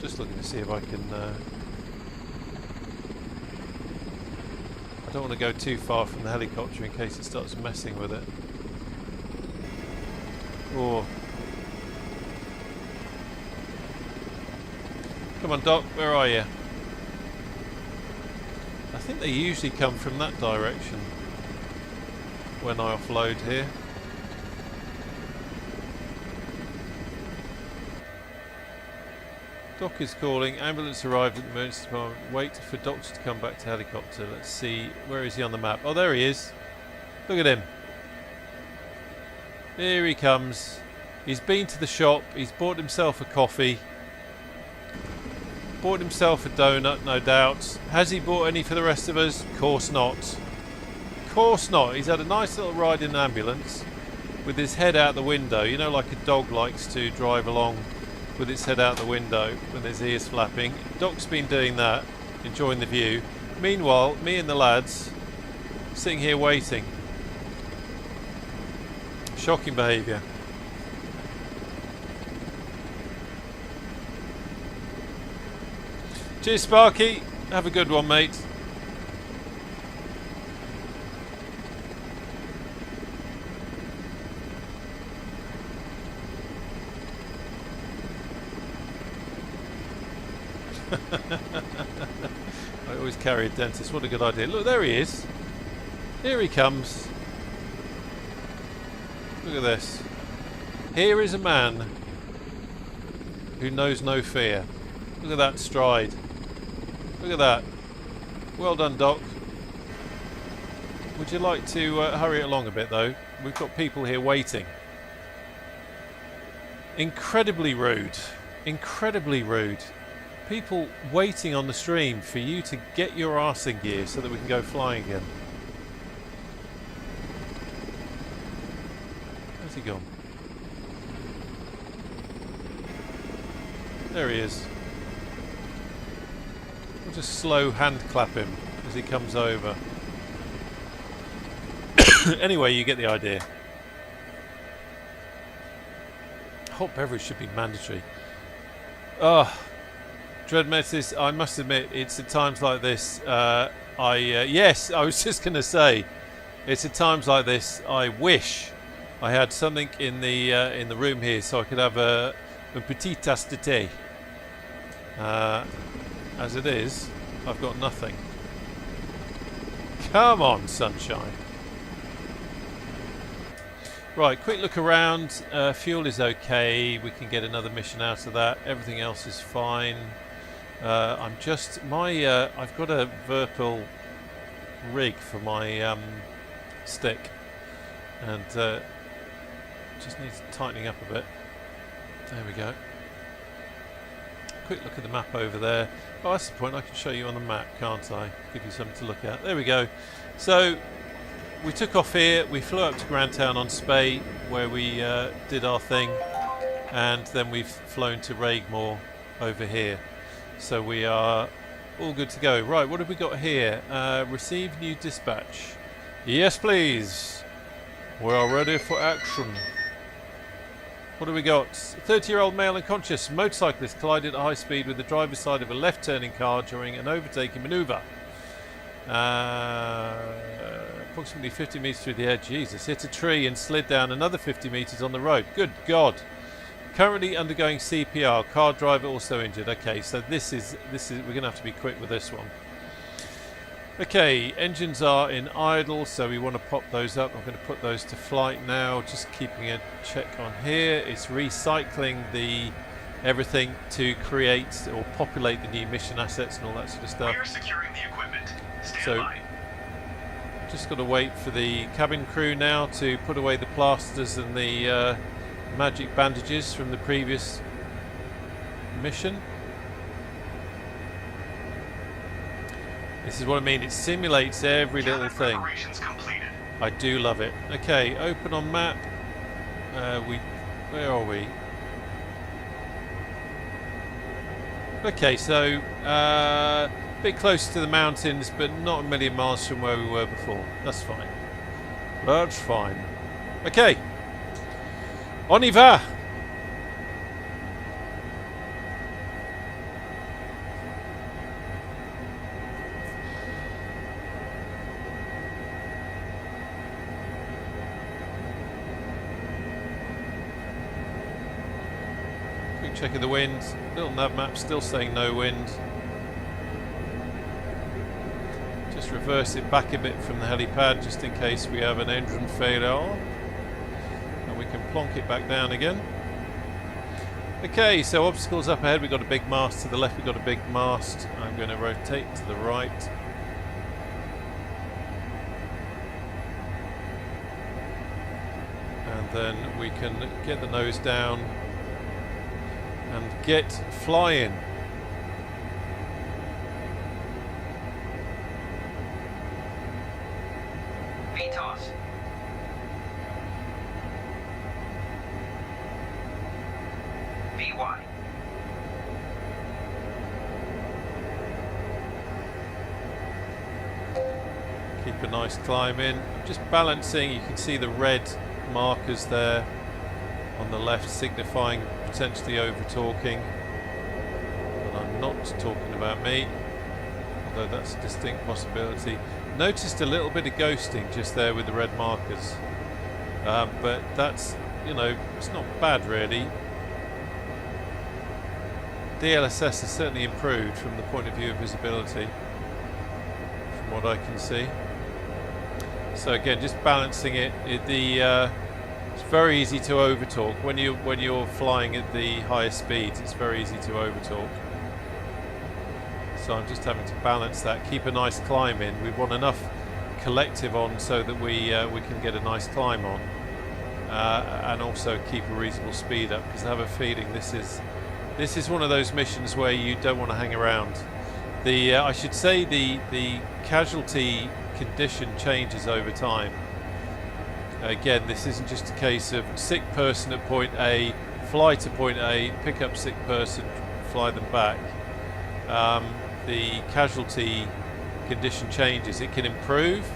Just looking to see if I can... I don't want to go too far from the helicopter in case it starts messing with it. Oh. Come on, Doc, where are you? I think they usually come from that direction when I offload here. Doc is calling. Ambulance arrived at the emergency department. Wait for doctor to come back to helicopter. Let's see. Where is he on the map? Oh, there he is. Look at him. Here he comes. He's been to the shop. He's bought himself a coffee. Bought himself a donut, no doubt. Has he bought any for the rest of us? Of course not. Of course not. He's had a nice little ride in an ambulance with his head out the window. You know, like a dog likes to drive along with its head out the window with his ears flapping. Doc's been doing that, enjoying the view. Meanwhile, me and the lads sitting here waiting. Shocking behaviour. Cheers, Sparky. Have a good one, mate. I always carry a dentist. What a good idea. Look, there he is. Here he comes. Look at this. Here is a man who knows no fear. Look at that stride. Look at that. Well done, Doc. Would you like to hurry it along a bit, though? We've got people here waiting. Incredibly rude. Incredibly rude. People waiting on the stream for you to get your arse in gear so that we can go flying again. Where's he gone? There he is. We'll just slow hand clap him as he comes over. Anyway, you get the idea. Hot beverage should be mandatory. Oh, Dread Metis, I must admit, it's at times like this. Yes, I was just going to say, it's at times like this. I wish I had something in the room here so I could have a petite tasse de thé. As it is, I've got nothing. Come on, sunshine. Right, quick look around. Fuel is okay. We can get another mission out of that. Everything else is fine. I've got a Virpil rig for my stick, and just needs tightening up a bit. There we go. Quick look at the map over there. Oh, that's the point. I can show you on the map, can't I? Give you something to look at. There we go. So we took off here. We flew up to Grandtown on Spey, where we did our thing, and then we've flown to Raigmore over here. So we are all good to go. Right, what have we got here? Receive new dispatch. Yes, please. We are ready for action. What do we got? 30-year-old male unconscious motorcyclist collided at high speed with the driver's side of a left-turning car during an overtaking manoeuvre. Approximately 50 metres through the air. Jesus, hit a tree and slid down another 50 metres on the road. Good God. Currently undergoing CPR. Car driver also injured. Okay, so this is we're going to have to be quick with this one. Okay, engines are in idle, so we want to pop those up. I'm going to put those to flight now. Just keeping a check on here. It's recycling the everything to create or populate the new mission assets and all that sort of stuff. We are securing the equipment. Stand So, by. just got to wait for the cabin crew now to put away the plasters and the magic bandages from the previous mission. This is what I mean, it simulates every little Cabin thing. preparations completed. I do love it. Okay, open on map. Where are we? Okay, so a bit closer to the mountains, but not a million miles from where we were before. That's fine. That's fine. Okay. On y va! Quick check of the wind. Little nav map still saying no wind. Let's reverse it back a bit from the helipad just in case we have an engine failure. And we can plonk it back down again. Okay, so obstacles up ahead, we've got a big mast. To the left we've got a big mast. I'm going to rotate to the right. And then we can get the nose down and get flying. VTOS. VY. Keep a nice climb in. I'm just balancing. You can see the red markers there on the left signifying potentially over torquing. And I'm not talking about me, although that's a distinct possibility. Noticed a little bit of ghosting just there with the red markers, but that's, you know, it's not bad really. DLSS has certainly improved from the point of view of visibility, from what I can see. So again, just balancing it. It's very easy to over torque when you're flying at the highest speeds. It's very easy to over torque. So I'm just having to balance that. Keep a nice climb in. We want enough collective on so that we can get a nice climb on, and also keep a reasonable speed up. Because I have a feeling this is one of those missions where you don't want to hang around. I should say the casualty condition changes over time. Again, this isn't just a case of sick person at point A, fly to point A, pick up sick person, fly them back. The casualty condition changes. It can improve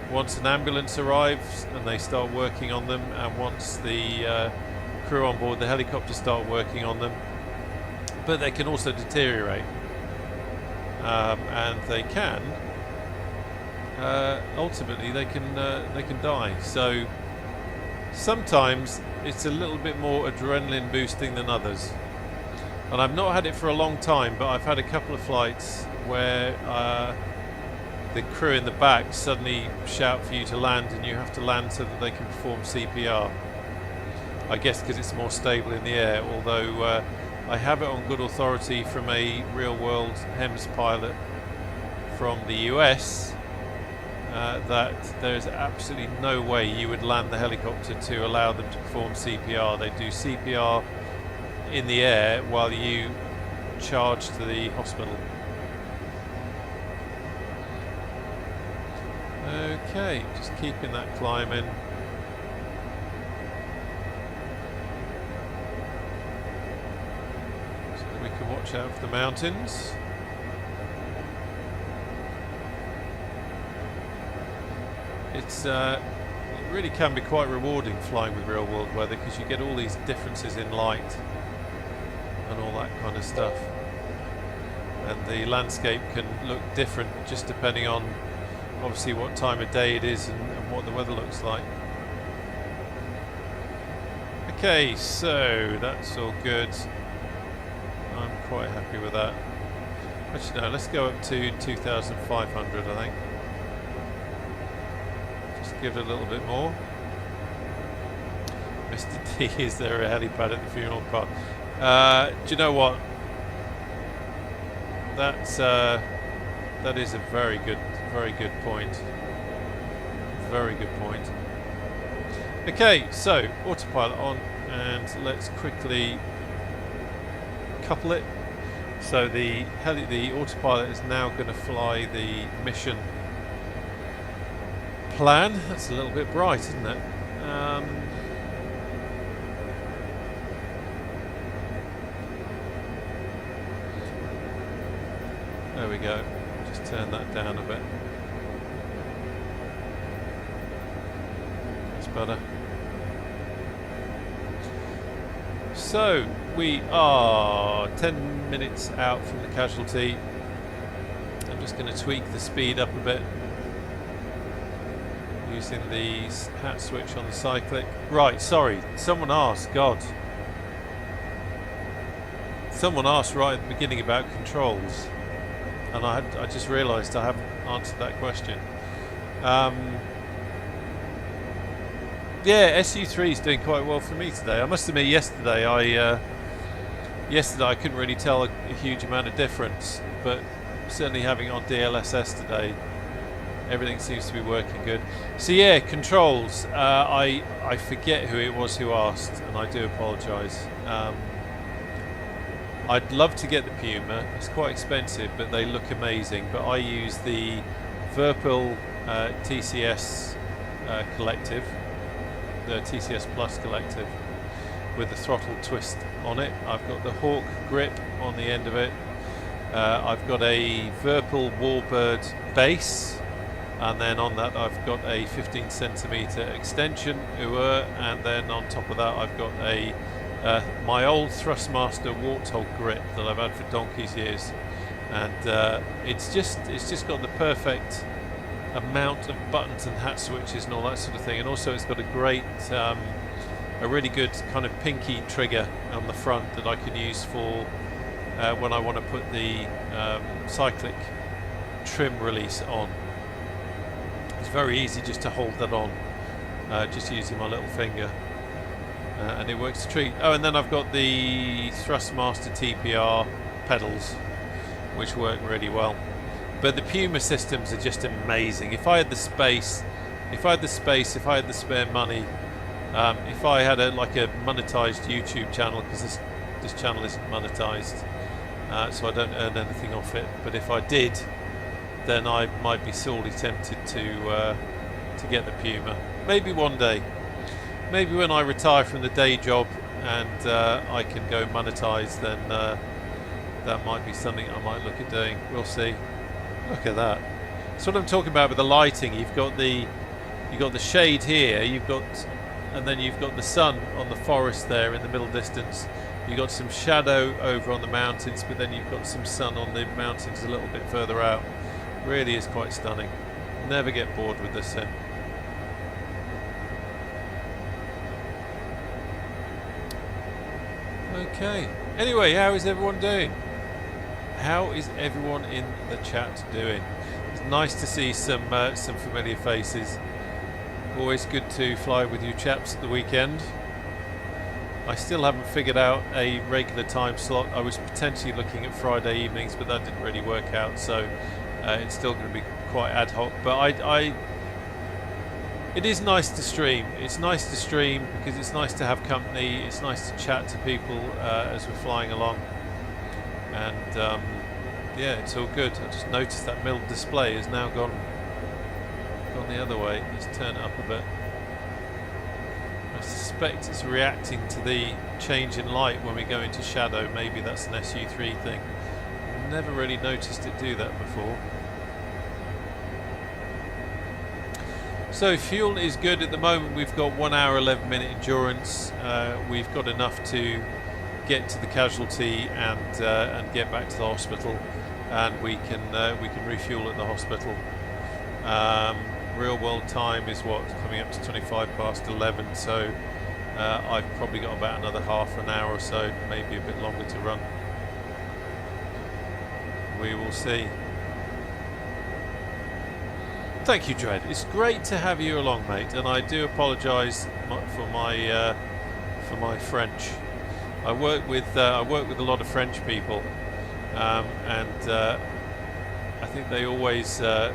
once an ambulance arrives and they start working on them, and once the crew on board the helicopter start working on them. But they can also deteriorate, and they can ultimately they can die. So sometimes it's a little bit more adrenaline boosting than others. And I've not had it for a long time, but I've had a couple of flights where the crew in the back suddenly shout for you to land, and you have to land so that they can perform CPR. I guess because it's more stable in the air, although I have it on good authority from a real-world HEMS pilot from the US that there's absolutely no way you would land the helicopter to allow them to perform CPR. They do CPR in the air while you charge to the hospital. Okay, just keeping that climb in. So that we can watch out for the mountains. It really can be quite rewarding flying with real world weather, because you get all these differences in light and all that kind of stuff, and the landscape can look different just depending on obviously what time of day it is and what the weather looks like. Okay, so that's all good. I'm quite happy with that. Actually no, let's go up to 2,500 I think. Just give it a little bit more. Mr. D, is there a helipad at the funeral park? Do you know what? That is a very good point. Very good point. Okay, so autopilot on, and let's quickly couple it. So the autopilot is now going to fly the mission plan. That's a little bit bright, isn't it? There we go. Just turn that down a bit. That's better. So we are 10 minutes out from the casualty. I'm just going to tweak the speed up a bit using the hat switch on the cyclic. Right, sorry, someone asked, someone asked right at the beginning about controls, and I just realised I answered that question. Yeah, SU3 is doing quite well for me today. I must admit, yesterday I couldn't really tell a huge amount of difference, but certainly having it on DLSS today, everything seems to be working good. So yeah, controls. I forget who it was who asked, and I do apologise. I'd love to get the Puma. It's quite expensive, but they look amazing. But I use the Virpil TCS collective, the TCS Plus collective, with the throttle twist on it. I've got the Hawk grip on the end of it. I've got a Virpil Warbird base, and then on that I've got a 15cm extension and then on top of that I've got a my old Thrustmaster Warthog grip that I've had for donkey's years, and it's just got the perfect amount of buttons and hat switches and all that sort of thing, and also it's got a great a really good kind of pinky trigger on the front that I can use for when I want to put the cyclic trim release on. It's very easy just to hold that on, just using my little finger, and it works a treat. Oh, and then I've got the Thrustmaster TPR pedals, which work really well. But the Puma systems are just amazing. If I had the space, if I had the spare money, if I had a monetized YouTube channel, because this channel isn't monetized, so I don't earn anything off it. But if I did, then I might be sorely tempted to get the Puma. Maybe one day. Maybe when I retire from the day job and I can go monetize, then that might be something I might look at doing. We'll see. Look at that. That's what I'm talking about with the lighting. You've got the shade here. And then you've got the sun on the forest there in the middle distance. You've got some shadow over on the mountains, but then you've got some sun on the mountains a little bit further out. Really is quite stunning. Never get bored with this thing. Okay. Anyway, how is everyone doing? How is everyone in the chat doing? It's nice to see some familiar faces. Always good to fly with you chaps at the weekend. I still haven't figured out a regular time slot. I was potentially looking at Friday evenings, but that didn't really work out, so it's still going to be quite ad hoc. But it is nice to stream. It's nice to stream because it's nice to have company. It's nice to chat to people as we're flying along. And yeah, it's all good. I just noticed that middle display has now gone the other way. Let's turn it up a bit. I suspect it's reacting to the change in light when we go into shadow. Maybe that's an SU3 thing. Never really noticed it do that before. So fuel is good at the moment. We've got 1 hour 11-minute endurance. We've got enough to get to the casualty and get back to the hospital, and we can refuel at the hospital. Real world time is what, coming up to 25 past 11, so I've probably got about another half an hour or so, maybe a bit longer to run. We will see. Thank you, Dread. It's great to have you along, mate, and I do apologise for my French. I work with a lot of French people, and I think they always I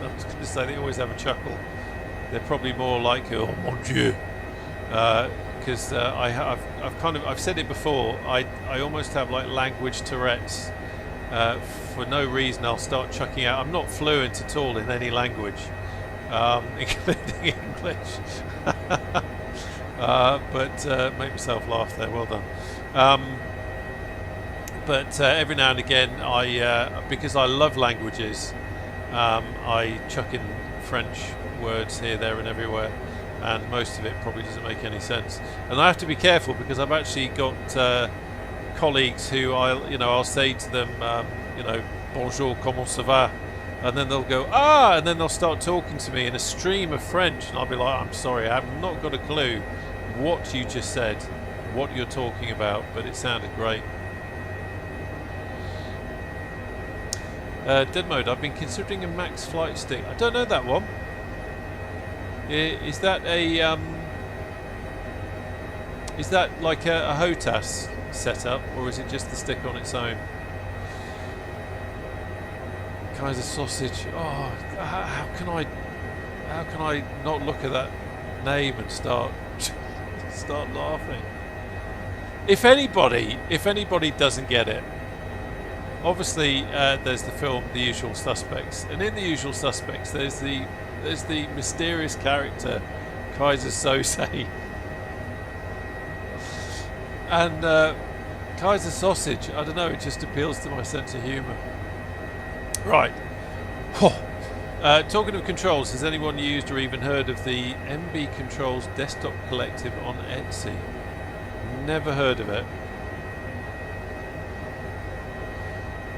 was going to say they always have a chuckle. They're probably more like, oh mon Dieu, because I've said it before. I almost have like language Tourette's. For no reason, I'll start chucking out. I'm not fluent at all in any language, including English. But make myself laugh there. Well done. But every now and again, because I love languages, I chuck in French words here, there, and everywhere, and most of it probably doesn't make any sense. And I have to be careful because I've actually got colleagues who I'll say to them, bonjour, comment ça va? And then they'll go, ah, and then they'll start talking to me in a stream of French, and I'll be like, I'm sorry, I have not got a clue what you just said, what you're talking about, but it sounded great. Dead mode. I've been considering a max flight stick. I don't know that one. Is that a is that like a HOTAS setup, or is it just the stick on its own? Kaiser sausage. Oh, how can I not look at that name and start laughing? If anybody doesn't get it, obviously there's the film The Usual Suspects, and in The Usual Suspects there's the mysterious character Kaiser Sose, and Kaiser sausage. I don't know. It just appeals to my sense of humour. Right. Talking of controls, has anyone used or even heard of the MB Controls Desktop Collective on Etsy? Never heard of it.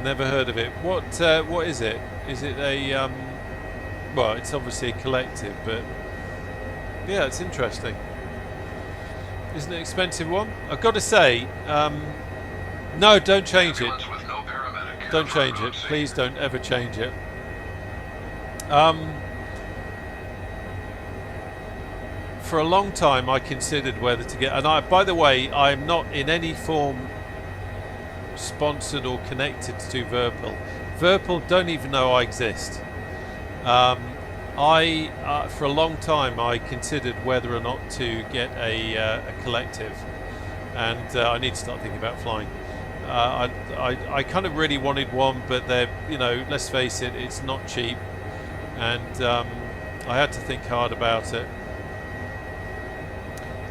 Never heard of it. What is it? Is it a well, it's obviously a collective, but yeah, it's interesting. Isn't it an expensive one? I've got to say, no, don't change it. Ambulance with no paramedic. Don't change Confirmed it. on scene. Please don't ever change it. For a long time I considered whether to get, and by the way, I'm not in any form sponsored or connected to Virpil. Virpil don't even know I exist. For a long time I considered whether or not to get a collective, and I need to start thinking about flying. I kind of really wanted one, but they're, you know, let's face it, it's not cheap, and I had to think hard about it.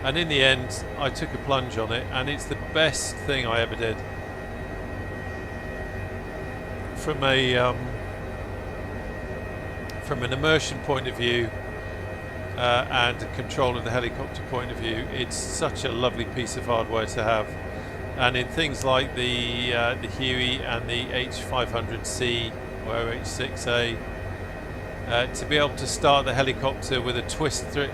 And in the end, I took a plunge on it, and it's the best thing I ever did. From an immersion point of view and a control of the helicopter point of view, it's such a lovely piece of hardware to have. And in things like the Huey and the H500C or H6A, to be able to start the helicopter with a twist. I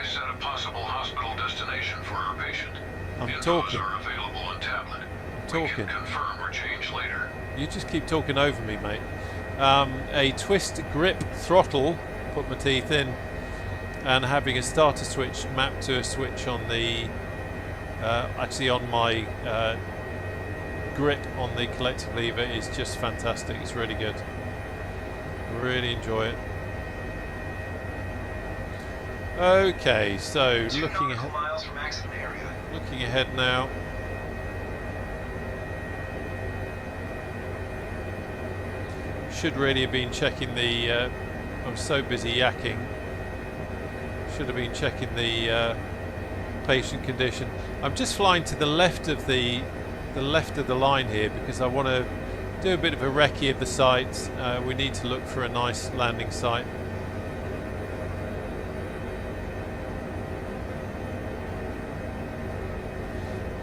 set a possible hospital destination for our patient. I'm Infos talking. are available on tablet. We Talking. can confirm or change later. You just keep talking over me, mate. A twist grip throttle, put my teeth in, and having a starter switch mapped to a switch on the actually on my grip on the collective lever is just fantastic. It's really good. Really enjoy it. Okay, so 2 looking nautical ahead. miles from accident area. Looking ahead now. Should really have been checking the. I was so busy yakking. Should have been checking the patient condition. I'm just flying to the left of the line here because I want to do a bit of a recce of the site. We need to look for a nice landing site.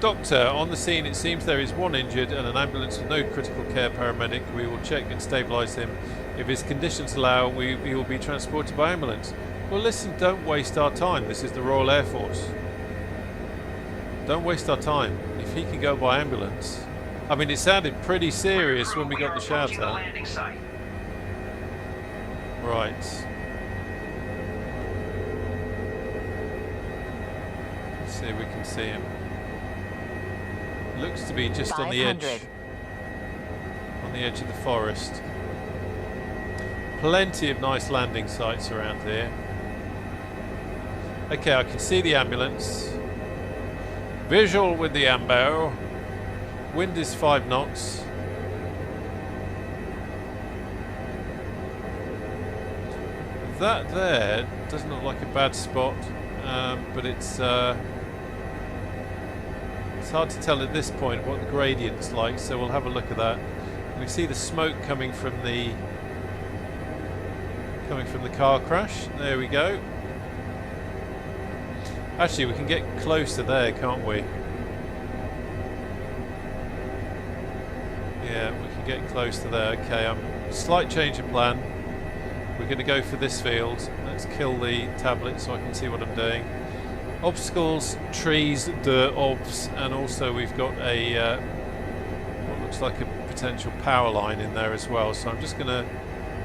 Doctor, on the scene it seems there is one injured and an ambulance with no critical care paramedic. We will check and stabilise him. If his conditions allow, he will be transported by ambulance. Well listen, don't waste our time. This is the Royal Air Force. Don't waste our time. If he can go by ambulance. I mean, it sounded pretty serious when we got the shout approaching the out. landing site. Right. Let's see if we can see him. Looks to be just on the edge. 500. On the edge of the forest. Plenty of nice landing sites around here. Okay, I can see the ambulance. Visual with the ambo. Wind is 5 knots. That there doesn't look like a bad spot, but it's hard to tell at this point what the gradient's like, so we'll have a look at that. We see the smoke coming from the car crash. There we go. Actually, we can get closer there, can't we? Yeah, we can get close to there. Okay, slight change of plan. We're going to go for this field. Let's kill the tablet so I can see what I'm doing. Obstacles, trees, the obs, and also we've got a what looks like a potential power line in there as well. So I'm just going to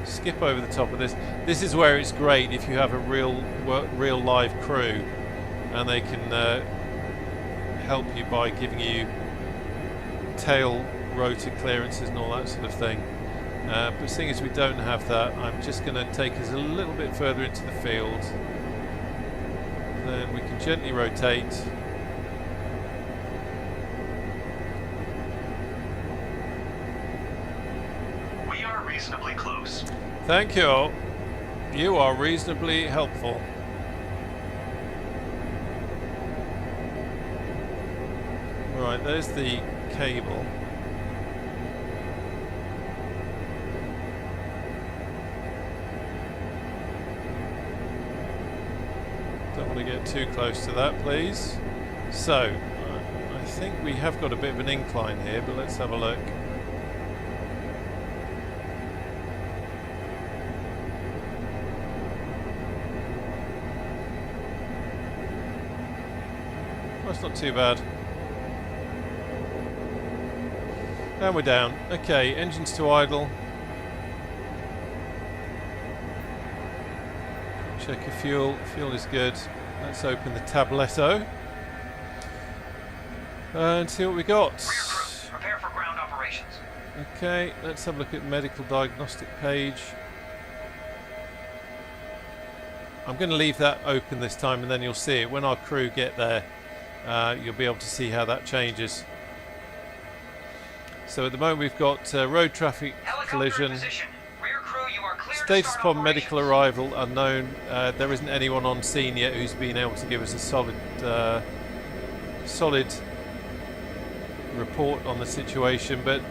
skip over the top of this. This is where it's great if you have a real live crew, and they can help you by giving you tail rotor clearances and all that sort of thing. But seeing as we don't have that, I'm just going to take us a little bit further into the field. Then we can gently rotate. We are reasonably close. Thank you. You are reasonably helpful. Right, there's the cable. Don't want to get too close to that, please. So, I think we have got a bit of an incline here, but let's have a look. That's not too bad. And we're down. Okay, engines to idle. Check your fuel. Fuel is good. Let's open the tabletto and see what we got. Rear crew, prepare for ground operations. Okay, let's have a look at medical diagnostic page. I'm going to leave that open this time, and then you'll see it when our crew get there. You'll be able to see how that changes. So at the moment we've got road traffic collision. Rear crew, you are clear to Status start upon medical operations. arrival unknown. There isn't anyone on scene yet who's been able to give us a solid report on the situation, but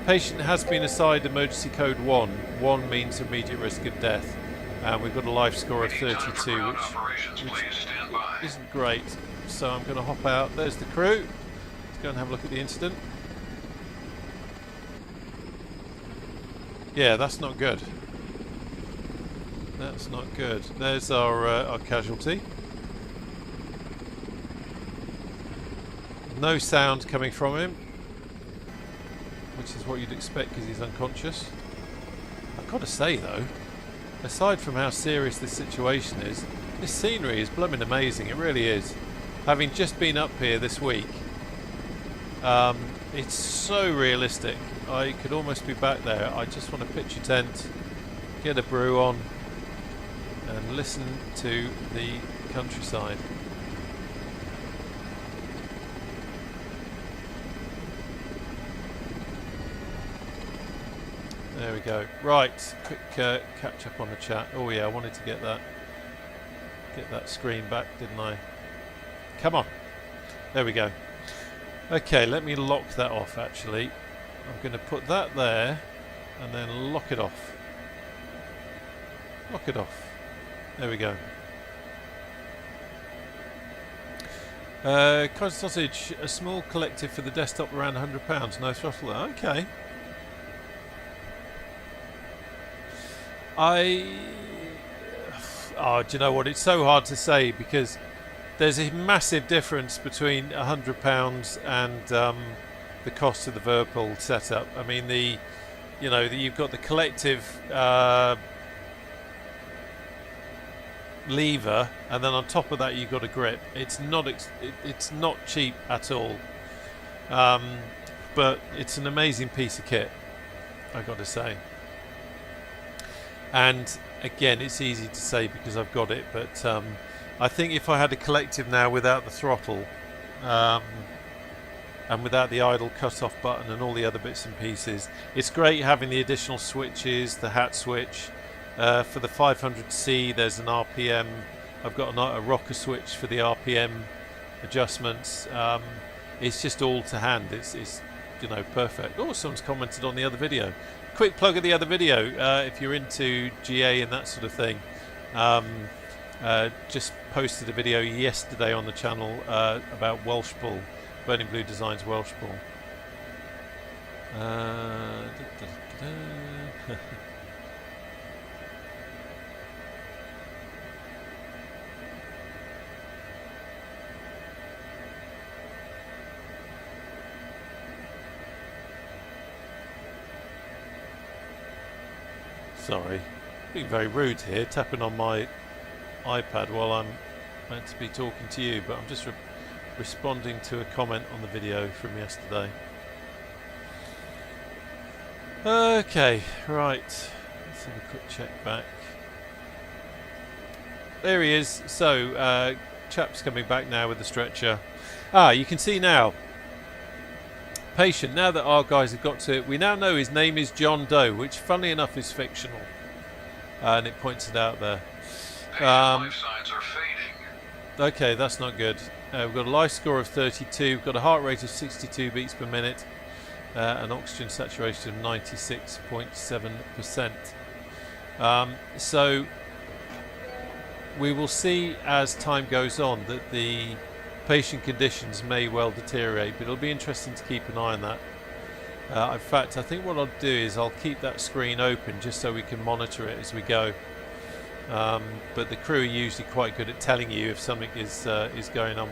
patient has been assigned emergency code 1. 1 means immediate risk of death, and we've got a life score of 32, which isn't great. So I'm going to hop out. There's the crew. Let's go and have a look at the incident. Yeah, that's not good. That's not good. There's our casualty. No sound coming from him, which is what you'd expect because he's unconscious. I've got to say though, aside from how serious this situation is, this scenery is blooming amazing. It really is. Having just been up here this week, it's so realistic. I could almost be back there. I just want to pitch a tent, get a brew on, and listen to the countryside. There we go. Right, quick catch up on the chat. Oh yeah, I wanted to get that screen back, didn't I? Come on. There we go. Okay, let me lock that off actually. I'm going to put that there and then lock it off. Lock it off. There we go. Cottage sausage, a small collective for the desktop around £100. No throttle. Okay. Oh, do you know what? It's so hard to say because there's a massive difference between £100 and the cost of the Whirlpool setup. I mean, you've got the collective lever, and then on top of that you've got a grip. It's not cheap at all, but it's an amazing piece of kit, I've got to say. And again, it's easy to say because I've got it, but I think if I had a collective now without the throttle and without the idle cut-off button and all the other bits and pieces, it's great having the additional switches, the hat switch. For the 500C, there's an RPM. I've got a rocker switch for the RPM adjustments. It's just all to hand. It's perfect. Oh, someone's commented on the other video. Quick plug of the other video. If you're into GA and that sort of thing, just posted a video yesterday on the channel about Welsh Bull, Burning Blue Designs Welsh Bull. Sorry, being very rude here, tapping on my iPad while I'm meant to be talking to you, but I'm just responding to a comment on the video from yesterday. Okay, right, let's have a quick check back. There he is. So chap's coming back now with the stretcher. You can see now, patient, now that our guys have got to it, we now know his name is John Doe, which funnily enough is fictional, and it points it out there. Patient life signs are fading. Okay, that's not good. We've got a life score of 32, we've got a heart rate of 62 beats per minute, an oxygen saturation of 96.7%. So we will see as time goes on that the patient conditions may well deteriorate, but it'll be interesting to keep an eye on that. In fact, I think what I'll do is I'll keep that screen open just so we can monitor it as we go. But the crew are usually quite good at telling you if something is going on.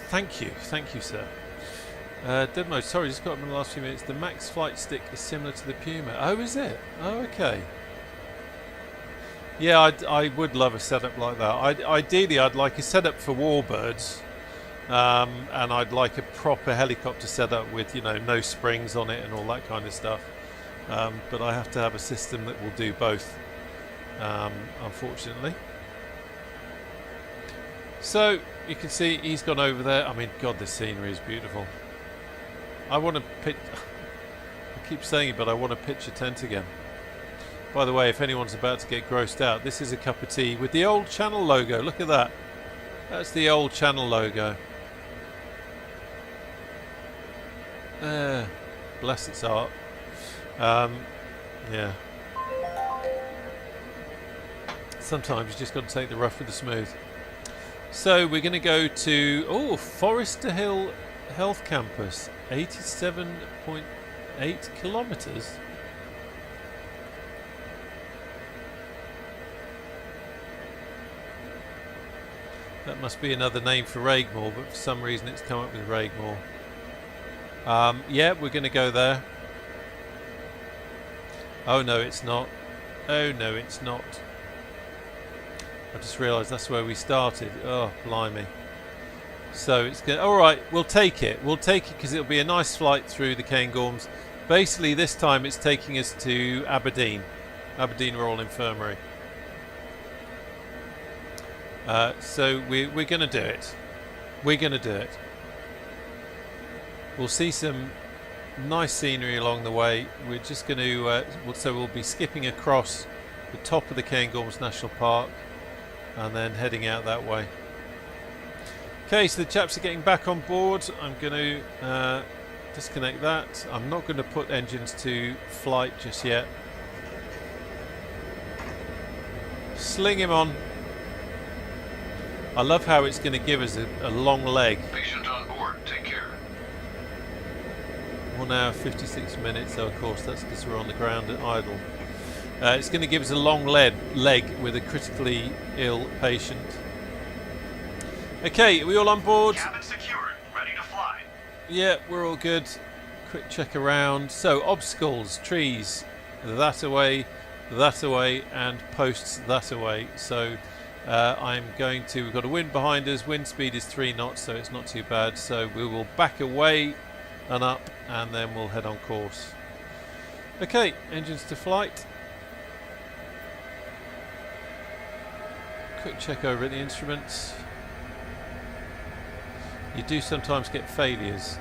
Thank you, sir. Demo, sorry, just got up in the last few minutes. The Max flight stick is similar to the Puma. Oh, is it? Oh, okay. Yeah, I would love a setup like that. Ideally, I'd like a setup for warbirds, and I'd like a proper helicopter setup with, you know, no springs on it and all that kind of stuff. But I have to have a system that will do both, unfortunately. So you can see he's gone over there. I mean, God, this scenery is beautiful. I want to pitch. I keep saying it, but I want to pitch a tent again. By the way, if anyone's about to get grossed out, this is a cup of tea with the old channel logo. Look at that. That's the old channel logo. Bless its heart. Yeah. Sometimes you just got to take the rough with the smooth. So we're going to go to Forester Hill Health Campus, 87.8 kilometres. That must be another name for Raigmore, but for some reason it's come up with Raigmore. Yeah, we're going to go there. Oh no, it's not. Oh no, it's not. I just realised that's where we started. Oh, blimey. So it's good. All right, we'll take it. We'll take it because it'll be a nice flight through the Cairngorms. Basically, this time it's taking us to Aberdeen, Aberdeen Royal Infirmary. So we're going to do it. We're going to do it. We'll see some nice scenery along the way. We're just going to. So we'll be skipping across the top of the Cairngorms National Park and then heading out that way. Okay, so the chaps are getting back on board. I'm going to disconnect that. I'm not going to put engines to flight just yet. Sling him on. I love how it's going to give us a long leg. Patient on board. Take care. 1 hour 56 minutes. So of course that's because we're on the ground at idle. It's going to give us a long leg with a critically ill patient. Okay, are we all on board? Cabin secured. Ready to fly. Yeah, we're all good. Quick check around. So obstacles, trees, that away, and posts that away. So I'm going to. We've got a wind behind us. Wind speed is 3 knots, so it's not too bad. So we will back away and up, and then we'll head on course. Okay, engines to flight. Quick check over at the instruments. You do sometimes get failures.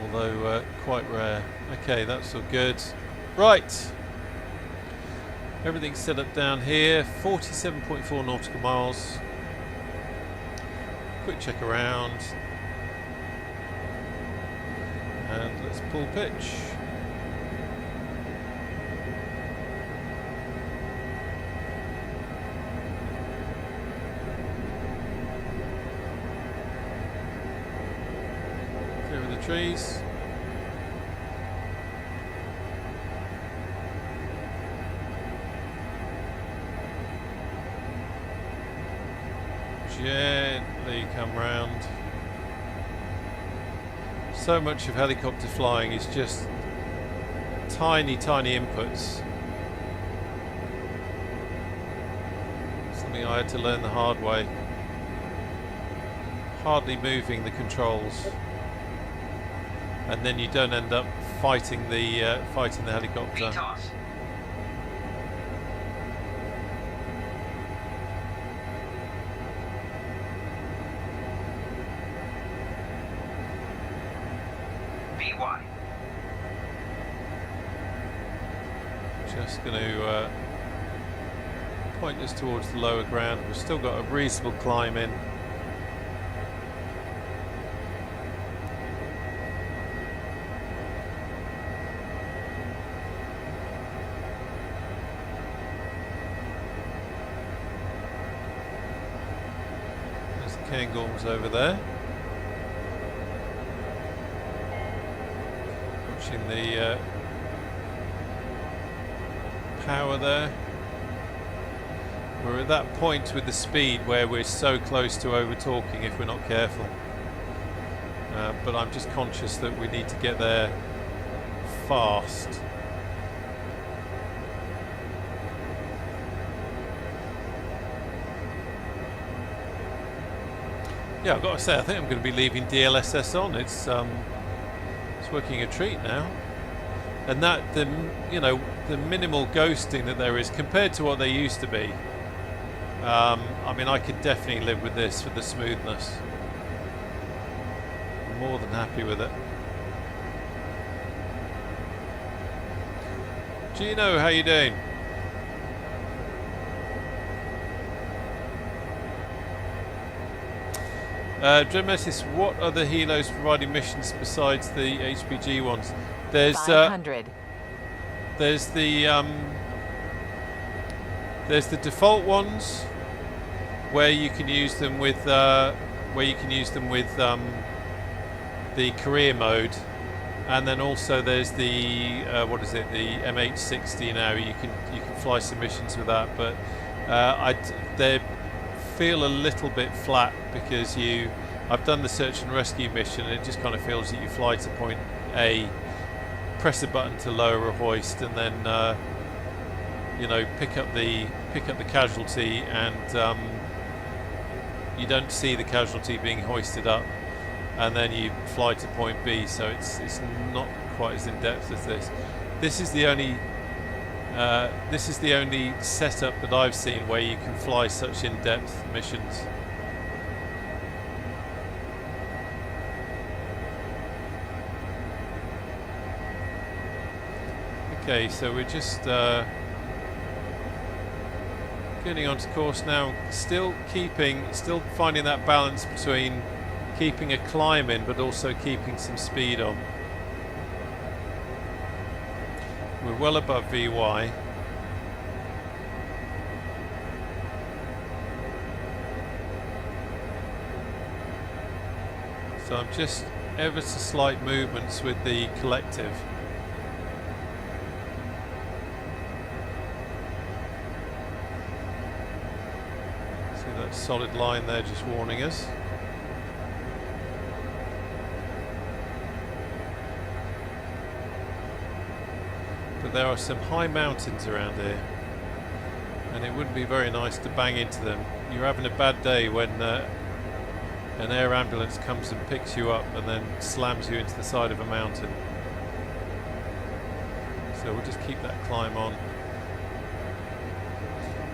Although quite rare. Okay, that's all good. Right. Everything's set up down here. 47.4 nautical miles. Quick check around. And let's pull pitch. Trees. come round. So much of helicopter flying is just tiny inputs. Something I had to learn the hard way. Hardly moving the controls, and then you don't end up fighting the helicopter. VTOS. VY. Just going to point us towards the lower ground. We've still got a reasonable climb in. There's the Cairngorms over there. Watching the power there. We're at that point with the speed where we're so close to over torquing if we're not careful. But I'm just conscious that we need to get there fast. Yeah, I've got to say, I think I'm going to be leaving DLSS on. It's working a treat now. And that, the minimal ghosting that there is compared to what there used to be. I mean, I could definitely live with this for the smoothness. I'm more than happy with it. Gino, how you doing? Dremesis, what other helos providing missions besides the HPG ones? There's 500. There's the default ones where you can use them with the career mode, and then also there's the what is it, the MH60 now. You can fly some missions with that, but they feel a little bit flat because I've done the search and rescue mission, and it just kind of feels that you fly to point A, press a button to lower a hoist, and then pick up the casualty, and you don't see the casualty being hoisted up, and then you fly to point B. So it's not quite as in depth as this. This is the only setup that I've seen where you can fly such in-depth missions. Okay, so we're just getting onto course now. Still finding that balance between keeping a climb in, but also keeping some speed on. We're well above VY. So I'm just ever so slight movements with the collective. See that solid line there just warning us. But there are some high mountains around here, and it wouldn't be very nice to bang into them. You're having a bad day when an air ambulance comes and picks you up and then slams you into the side of a mountain. So we'll just keep that climb on.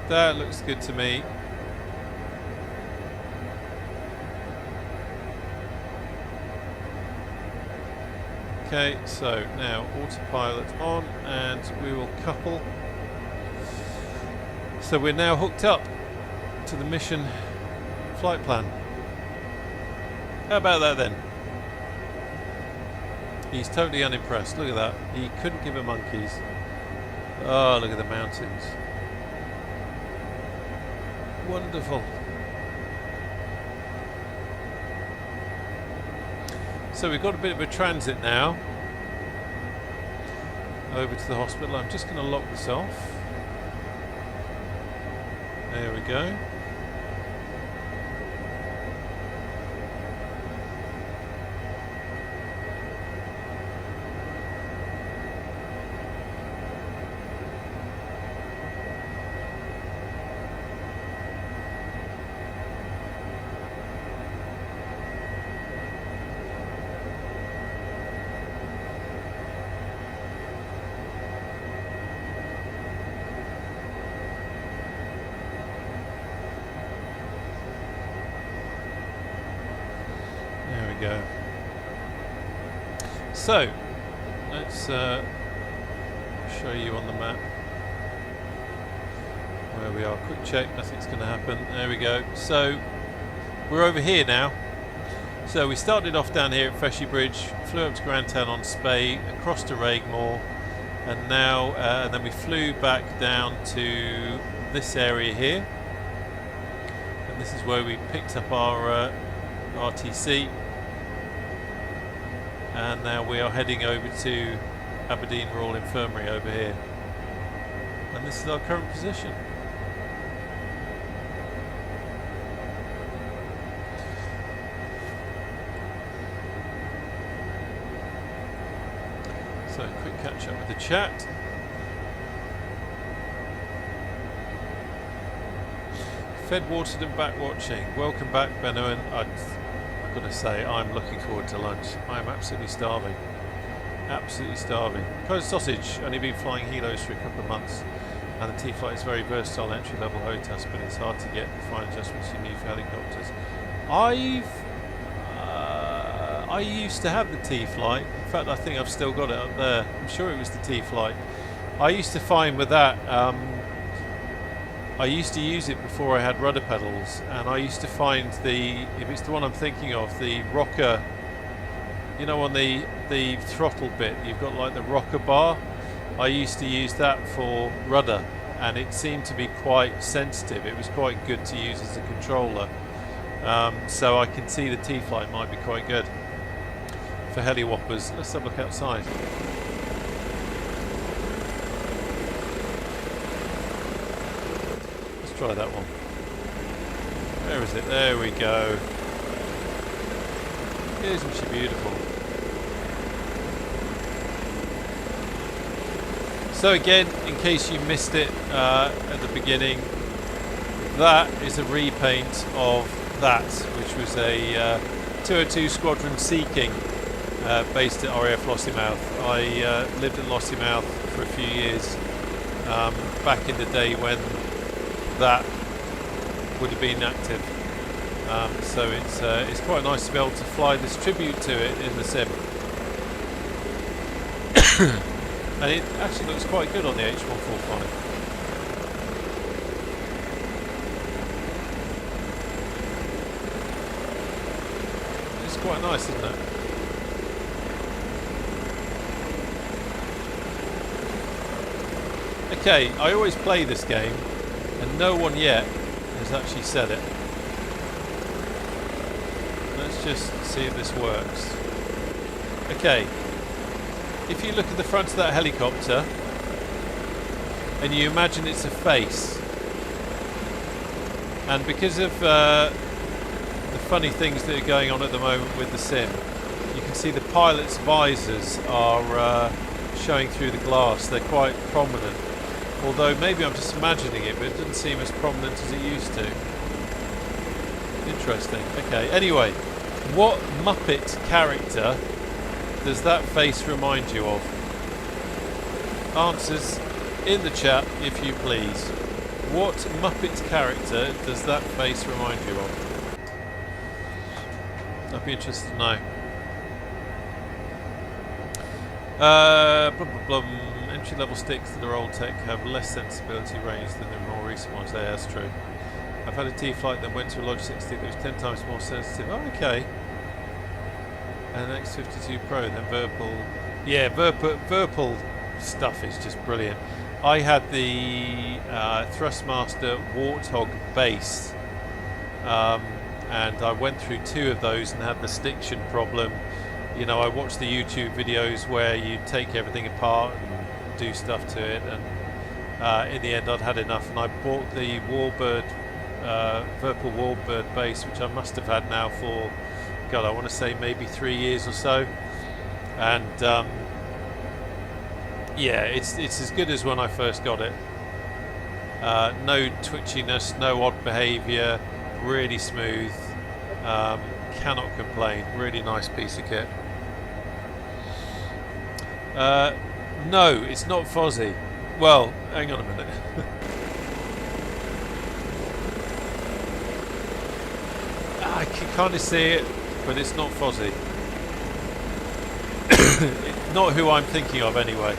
That looks good to me. Okay, so now autopilot on, and we will couple. So we're now hooked up to the mission flight plan. How about that then? He's totally unimpressed. Look at that. He couldn't give a monkey's. Oh, look at the mountains. Wonderful. So we've got a bit of a transit now over to the hospital. I'm just going to lock this off. There we go. go. So, let's show you on the map where we are. Quick check, nothing's going to happen. There we go. So, we're over here now. So we started off down here at Feshiebridge, flew up to Grantown on Spey, across to Raigmore, and now, and then we flew back down to this area here. And this is where we picked up our RTC. And now we are heading over to Aberdeen Royal Infirmary over here. And this is our current position. So, quick catch up with the chat. Fed, watered and back watching. Welcome back, Benno. And I've got to say, I'm looking forward to lunch. I'm absolutely starving. Absolutely starving. Closed sausage. Only been flying helos for a couple of months. And the T-Flight is very versatile entry-level HOTAS, but it's hard to get the fine adjustments you need for helicopters. I used to have the T-Flight. In fact, I think I've still got it up there. I'm sure it was the T-Flight. I used to find with that, I used to use it before I had rudder pedals, and I used to find if it's the one I'm thinking of, the rocker, you know, on the throttle bit, you've got like the rocker bar. I used to use that for rudder, and it seemed to be quite sensitive. It was quite good to use as a controller. So I can see the T-Flight might be quite good for heli whoppers. Let's have a look outside. Let's try that one. Where is it? There we go. Isn't she beautiful? So again, in case you missed it at the beginning, that is a repaint of that, which was a 202 Squadron Sea King based at RAF Lossiemouth. I lived at Lossiemouth for a few years back in the day when that would have been active. So it's quite nice to be able to fly this tribute to it in the sim. And it actually looks quite good on the H145. It's quite nice, isn't it? Okay, I always play this game, and no one yet has actually said it. Let's just see if this works. Okay. If you look at the front of that helicopter and you imagine it's a face, and because of the funny things that are going on at the moment with the sim, you can see the pilot's visors are showing through the glass. They're quite prominent, although maybe I'm just imagining it, but it doesn't seem as prominent as it used to. Interesting. Okay, anyway, what Muppet character does that face remind you of? Answers in the chat, if you please. What Muppet character does that face remind you of? I'd be interested to know. Blah, blah, blah. Entry-level sticks that are old tech have less sensibility range than the more recent ones. Yeah, that's true. I've had a T-Flight that went to a Logitech stick that was 10 times more sensitive. Oh, okay. And an X52 Pro, then Virpil. Yeah, Virpil stuff is just brilliant. I had the Thrustmaster Warthog base, and I went through 2 of those and had the stiction problem. You know, I watched the YouTube videos where you take everything apart and do stuff to it, and in the end I'd had enough, and I bought the Warbird, Virpil Warbird base, which I must have had now for, God, I want to say maybe 3 years or so, and yeah, it's as good as when I first got it. No twitchiness, no odd behaviour, really smooth, cannot complain. Really nice piece of kit. No, it's not Fozzie. Well, hang on a minute. I can kind of see it. but it's not Fozzie. Not who I'm thinking of anyway.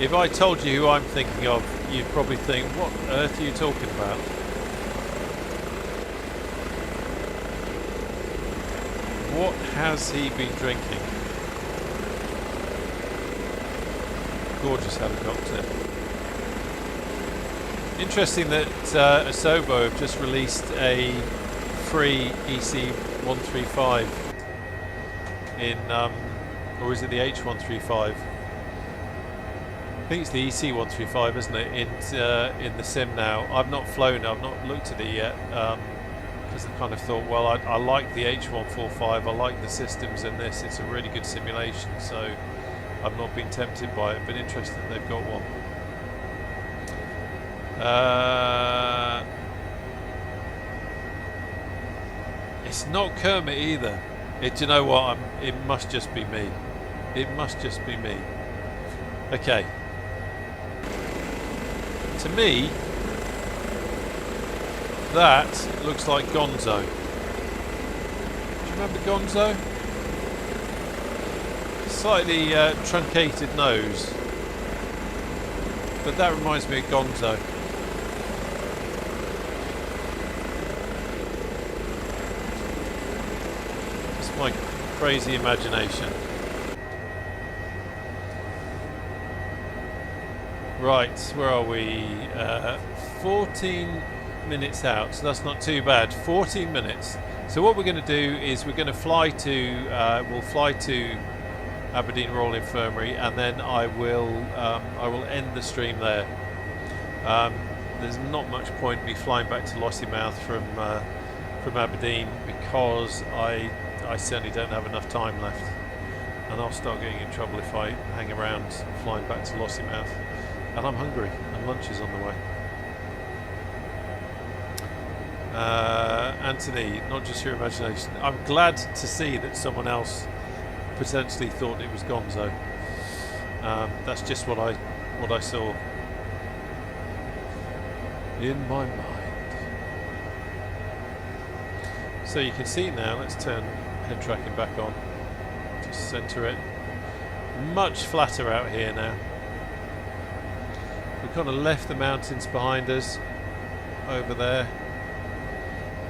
If I told you who I'm thinking of, you'd probably think, what on earth are you talking about? What has he been drinking? Gorgeous helicopter. Interesting that Asobo have just released a free EC135 in, or is it the H135? I think it's the EC135, isn't it? In the sim now. I've not flown it, I've not looked at it yet, because I kind of thought, well, I like the H145, I like the systems in this, it's a really good simulation, so I've not been tempted by it, but interesting they've got one. It's not Kermit either. Do you know what? It must just be me. It must just be me. Okay. To me, that looks like Gonzo. Do you remember Gonzo? Slightly truncated nose. But that reminds me of Gonzo. It's my crazy imagination. Right, where are we? 14 minutes out, so that's not too bad. 14 minutes. So what we're going to do is we're going to fly to, we'll fly to Aberdeen Royal Infirmary, and then I will end the stream there. There's not much point in me flying back to Lossiemouth from Aberdeen, because I certainly don't have enough time left, and I'll start getting in trouble if I hang around flying back to Lossiemouth. And I'm hungry, and lunch is on the way. Anthony, not just your imagination. I'm glad to see that someone else potentially thought it was Gonzo. That's just what I saw in my mind. So you can see now. Let's turn head tracking back on. Just centre it. Much flatter out here now. We've kind of left the mountains behind us over there,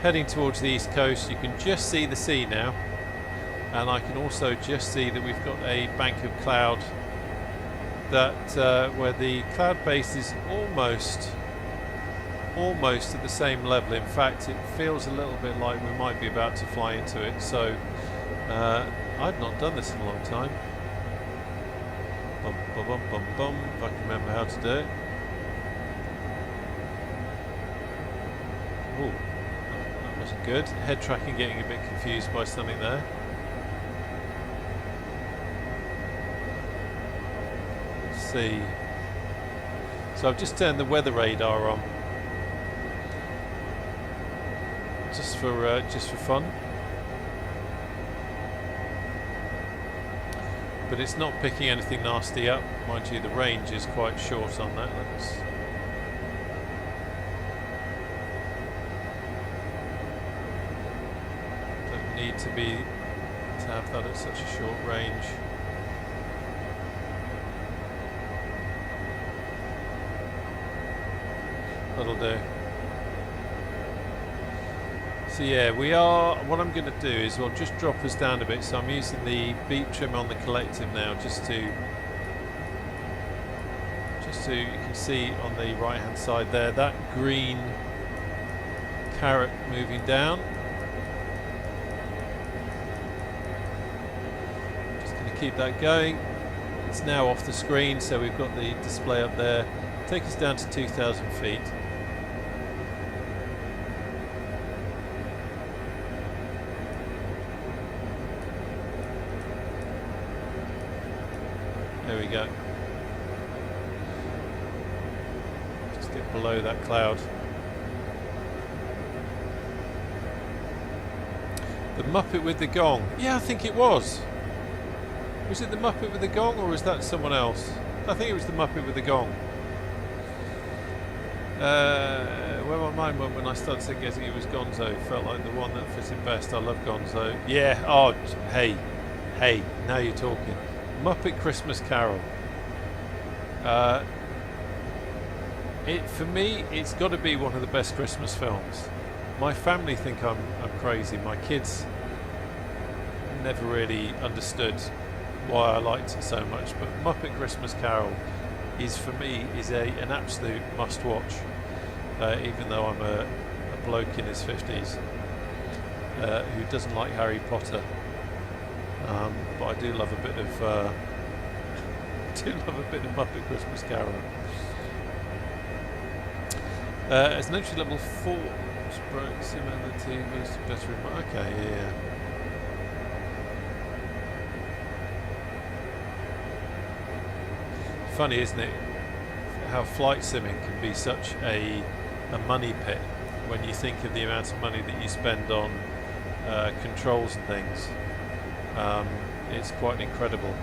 heading towards the east coast. You can just see the sea now, and I can also just see that we've got a bank of cloud that where the cloud base is almost at the same level. In fact, it feels a little bit like we might be about to fly into it. So I've not done this in a long time. Bum, bum, bum, bum, bum, if I can remember how to do it. Ooh, that wasn't good. Head tracking getting a bit confused by something there. Let's see. So I've just turned the weather radar on, just for fun. But it's not picking anything nasty up. Mind you, the range is quite short on that. Don't need to have that at such a short range. That'll do. So yeah, we are. What I'm going to do is, well, just drop us down a bit. So I'm using the beep trim on the collective now, just to you can see on the right hand side there that green carrot moving down. Just going to keep that going. It's now off the screen, so we've got the display up there. Take us down to 2,000 feet. There we go. Just get below that cloud. The Muppet with the gong. Yeah, I think it was. Was it the Muppet with the gong, or was that someone else? I think it was the Muppet with the gong. Where my mind went when I started guessing it was Gonzo. Felt like the one that fitted best. I love Gonzo. Yeah. Oh, hey, now you're talking. Muppet Christmas Carol. For me, it's got to be one of the best Christmas films. My family think I'm crazy. My kids never really understood why I liked it so much, but Muppet Christmas Carol is, for me, an absolute must-watch. Even though I'm a bloke in his 50s who doesn't like Harry Potter, but I do love a bit of Muppet Christmas Carol. As an entry level 4, similarity was better. Okay, yeah. Funny, isn't it, how flight simming can be such a money pit when you think of the amount of money that you spend on controls and things. It's quite incredible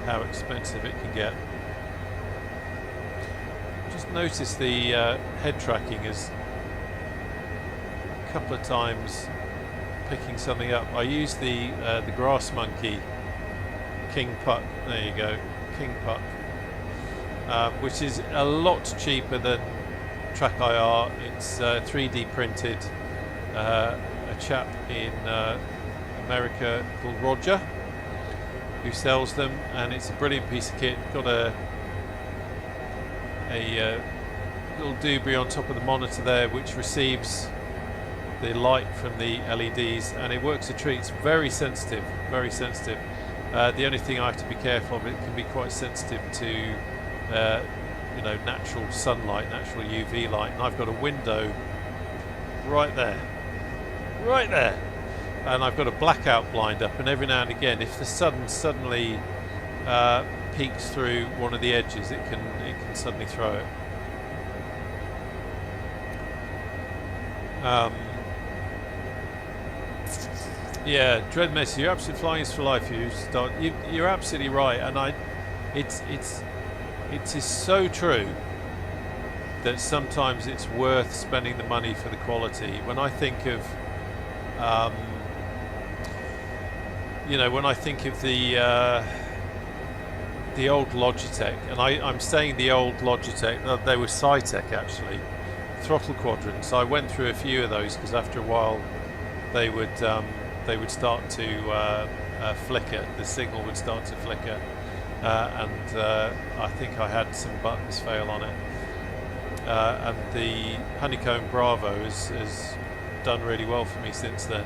how expensive it can get. Just notice the head tracking is a couple of times picking something up. I use the grass monkey King Puck. There you go, King Puck. Which is a lot cheaper than Track IR. It's 3D printed. A chap in America called Roger who sells them, and it's a brilliant piece of kit. Got a little doobry on top of the monitor there which receives the light from the LEDs, and it works a treat. It's very sensitive, very sensitive. The only thing I have to be careful of, it can be quite sensitive to natural sunlight, natural UV light, and I've got a window right there, and I've got a blackout blind up, and every now and again, if the sun suddenly peeks through one of the edges, it can suddenly throw it. Yeah, Dread Messi, you're absolutely flying is for life. You're absolutely right, and it is so true that sometimes it's worth spending the money for the quality. When I think of, when I think of the old Logitech, and I'm saying the old Logitech, they were Cytec actually, throttle quadrants. I went through a few of those because after a while they would start to flicker. The signal would start to flicker. And I think I had some buttons fail on it, and the Honeycomb Bravo has done really well for me since then.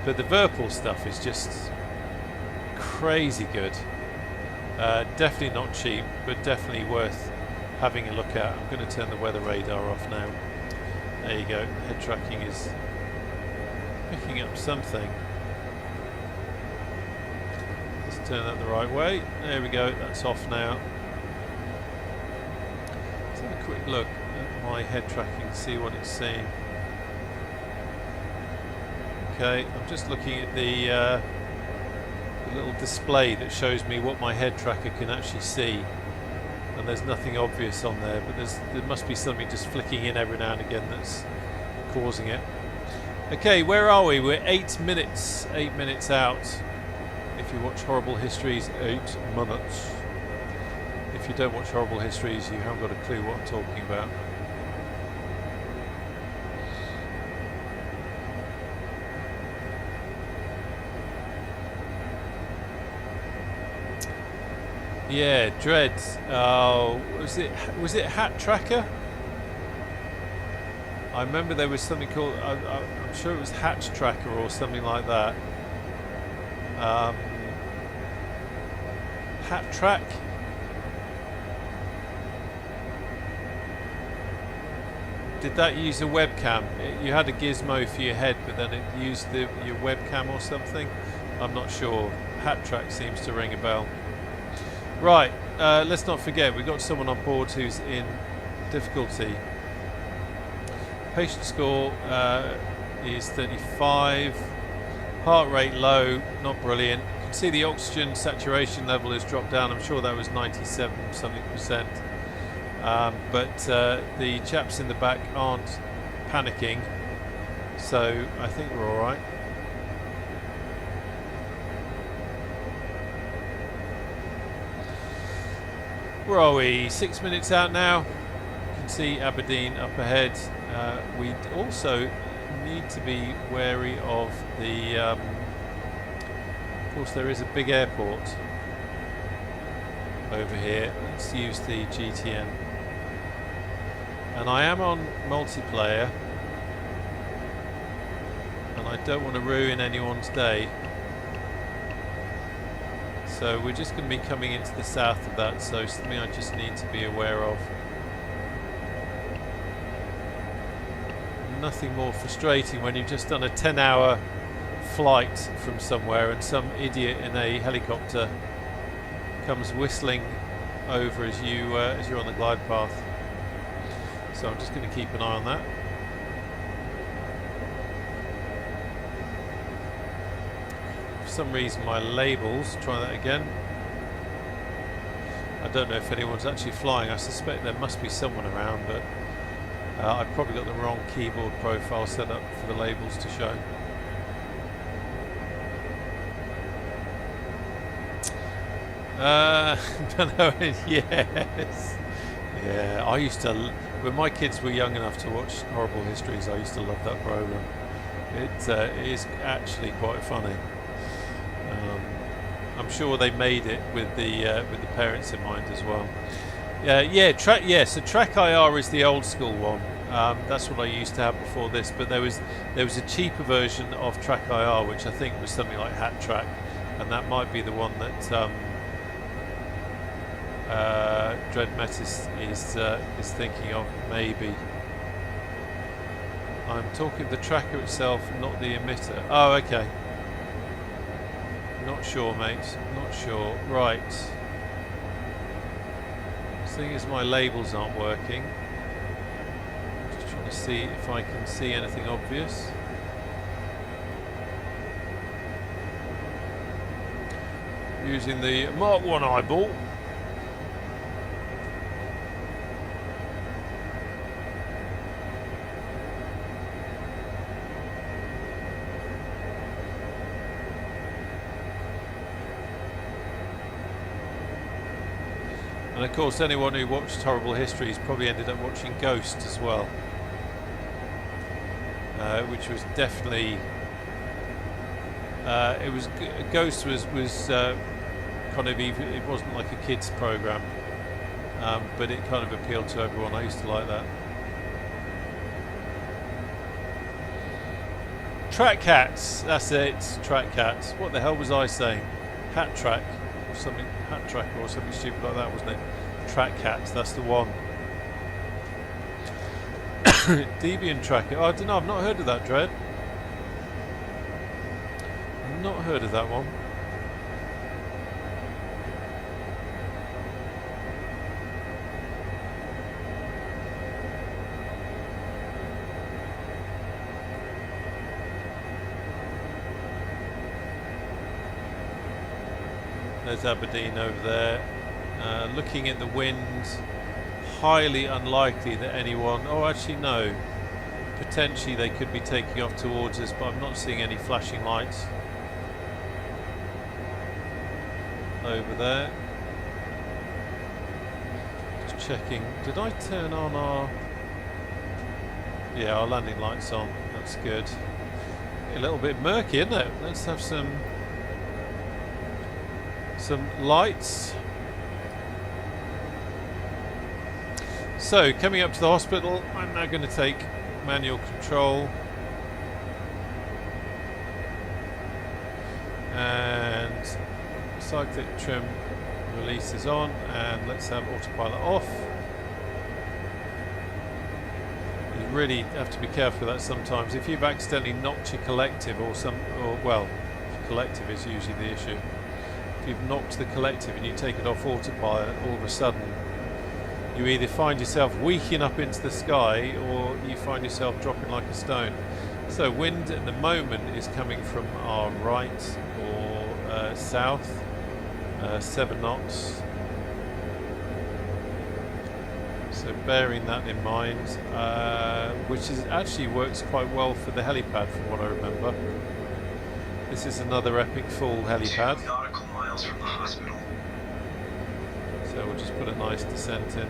But the Virpil stuff is just crazy good. Definitely not cheap, but definitely worth having a look at. I'm going to turn the weather radar off now. There you go. Head tracking is picking up something. Turn that the right way. There we go, that's off now. Let's have a quick look at my head tracking, see what it's seeing. Okay, I'm just looking at the little display that shows me what my head tracker can actually see, and there's nothing obvious on there, but there must be something just flicking in every now and again that's causing it. Okay, where are we? We're 8 minutes out. If you watch Horrible Histories, 8 minutes. If you don't watch Horrible Histories, you haven't got a clue what I'm talking about. Yeah, Dread. Was it Hat Tracker? I remember there was something called. I'm sure it was Hatch Tracker or something like that. Hat Track. Did that use a webcam? You had a gizmo for your head, but then it used your webcam or something? I'm not sure. Hat Track seems to ring a bell. Right, let's not forget, we've got someone on board who's in difficulty. Patient score is 35. Heart rate low, not brilliant. You can see the oxygen saturation level has dropped down. I'm sure that was 97 something %. but the chaps in the back aren't panicking, so I think we're all right. Where are we? 6 minutes out now. You can see Aberdeen up ahead. We also need to be wary of the... of course there is a big airport over here. Let's use the GTN. And I am on multiplayer. And I don't want to ruin anyone's day. So we're just going to be coming into the south of that, so something I just need to be aware of. Nothing more frustrating when you've just done a 10-hour flight from somewhere and some idiot in a helicopter comes whistling over as you're on the glide path. So I'm just going to keep an eye on that. For some reason my labels, try that again. I don't know if anyone's actually flying. I suspect there must be someone around, but I've probably got the wrong keyboard profile set up for the labels to show. Yes. Yeah, I used to, when my kids were young enough to watch Horrible Histories, I used to love that program. It is actually quite funny. I'm sure they made it with the parents in mind as well. So Track IR is the old school one. That's what I used to have before this, but there was a cheaper version of Track IR, which I think was something like Hat Track, and that might be the one that Dread Metis is thinking of, maybe. I'm talking the tracker itself, not the emitter. Oh, okay. Not sure, mate. Not sure. Right. Seeing as my labels aren't working, just trying to see if I can see anything obvious. Using the Mark 1 eyeball. And of course anyone who watched Horrible Histories probably ended up watching Ghost as well, which was definitely Ghost was kind of even, it wasn't like a kids program, but it kind of appealed to everyone. I used to like that. Track Cats, that's it. Track Cats. What the hell was I saying? Hat Track or something. Hat Tracker or something stupid like that, wasn't it? Track Cats, that's the one. Debian Tracker. Oh, I don't know, I've not heard of that, Dread. I've not heard of that one. There's Aberdeen over there. Looking at the wind, highly unlikely that anyone... Oh, actually no. Potentially they could be taking off towards us, but I'm not seeing any flashing lights over there. Just checking. Did I turn on our... Yeah, our landing lights on. That's good. A little bit murky, isn't it? Let's have some lights. So, coming up to the hospital, I'm now going to take manual control and cyclic trim release is on, and let's have autopilot off. You really have to be careful with that sometimes. If you've accidentally knocked your collective well, collective is usually the issue. If you've knocked the collective and you take it off autopilot, all of a sudden you either find yourself weaking up into the sky or you find yourself dropping like a stone. So wind at the moment is coming from our right or south, 7 knots. So bearing that in mind, which is actually works quite well for the helipad from what I remember. This is another epic full helipad. 2 nautical miles from the hospital. So we'll just put a nice descent in.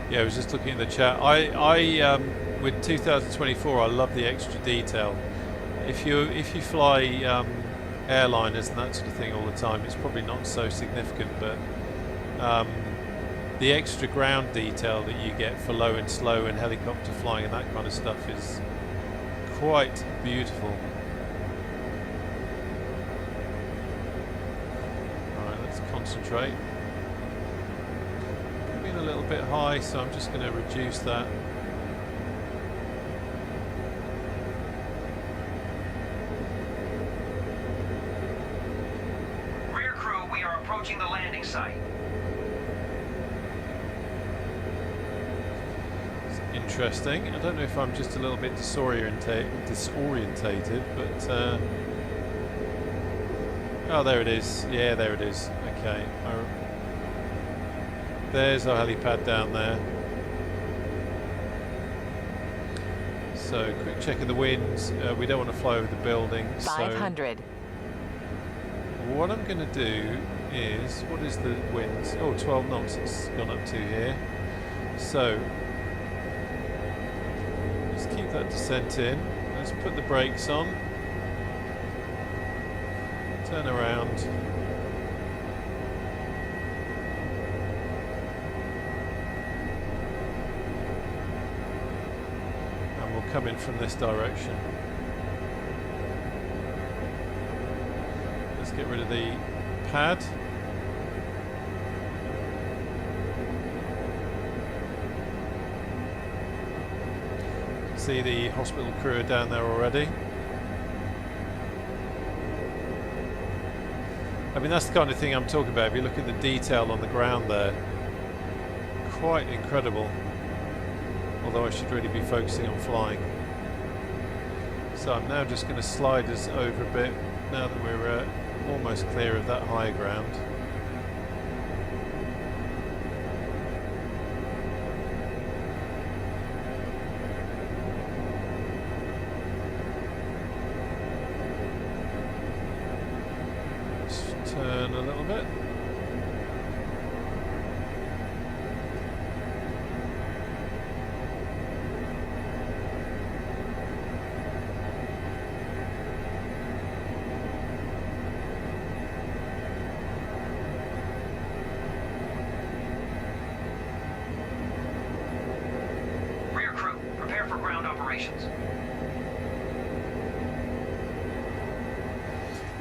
Yeah, I was just looking at the chat. I with 2024, I love the extra detail. If you fly airliners and that sort of thing all the time, it's probably not so significant. But the extra ground detail that you get for low and slow and helicopter flying and that kind of stuff is quite beautiful. All right, let's concentrate. A little bit high, so I'm just going to reduce that. Rear crew, we are approaching the landing site. It's interesting. I don't know if I'm just a little bit disorientated, but oh, there it is. Yeah, there it is. Okay. There's our helipad down there. So, quick check of the winds. We don't want to fly over the building. 500. So what I'm going to do is, what is the winds? Oh, 12 knots it's gone up to here. So, let's keep that descent in. Let's put the brakes on. Turn around. Coming from this direction. Let's get rid of the pad. See the hospital crew are down there already. I mean, that's the kind of thing I'm talking about. If you look at the detail on the ground there, quite incredible. Although I should really be focusing on flying. So I'm now just going to slide us over a bit now that we're almost clear of that high ground. Let's turn a little bit.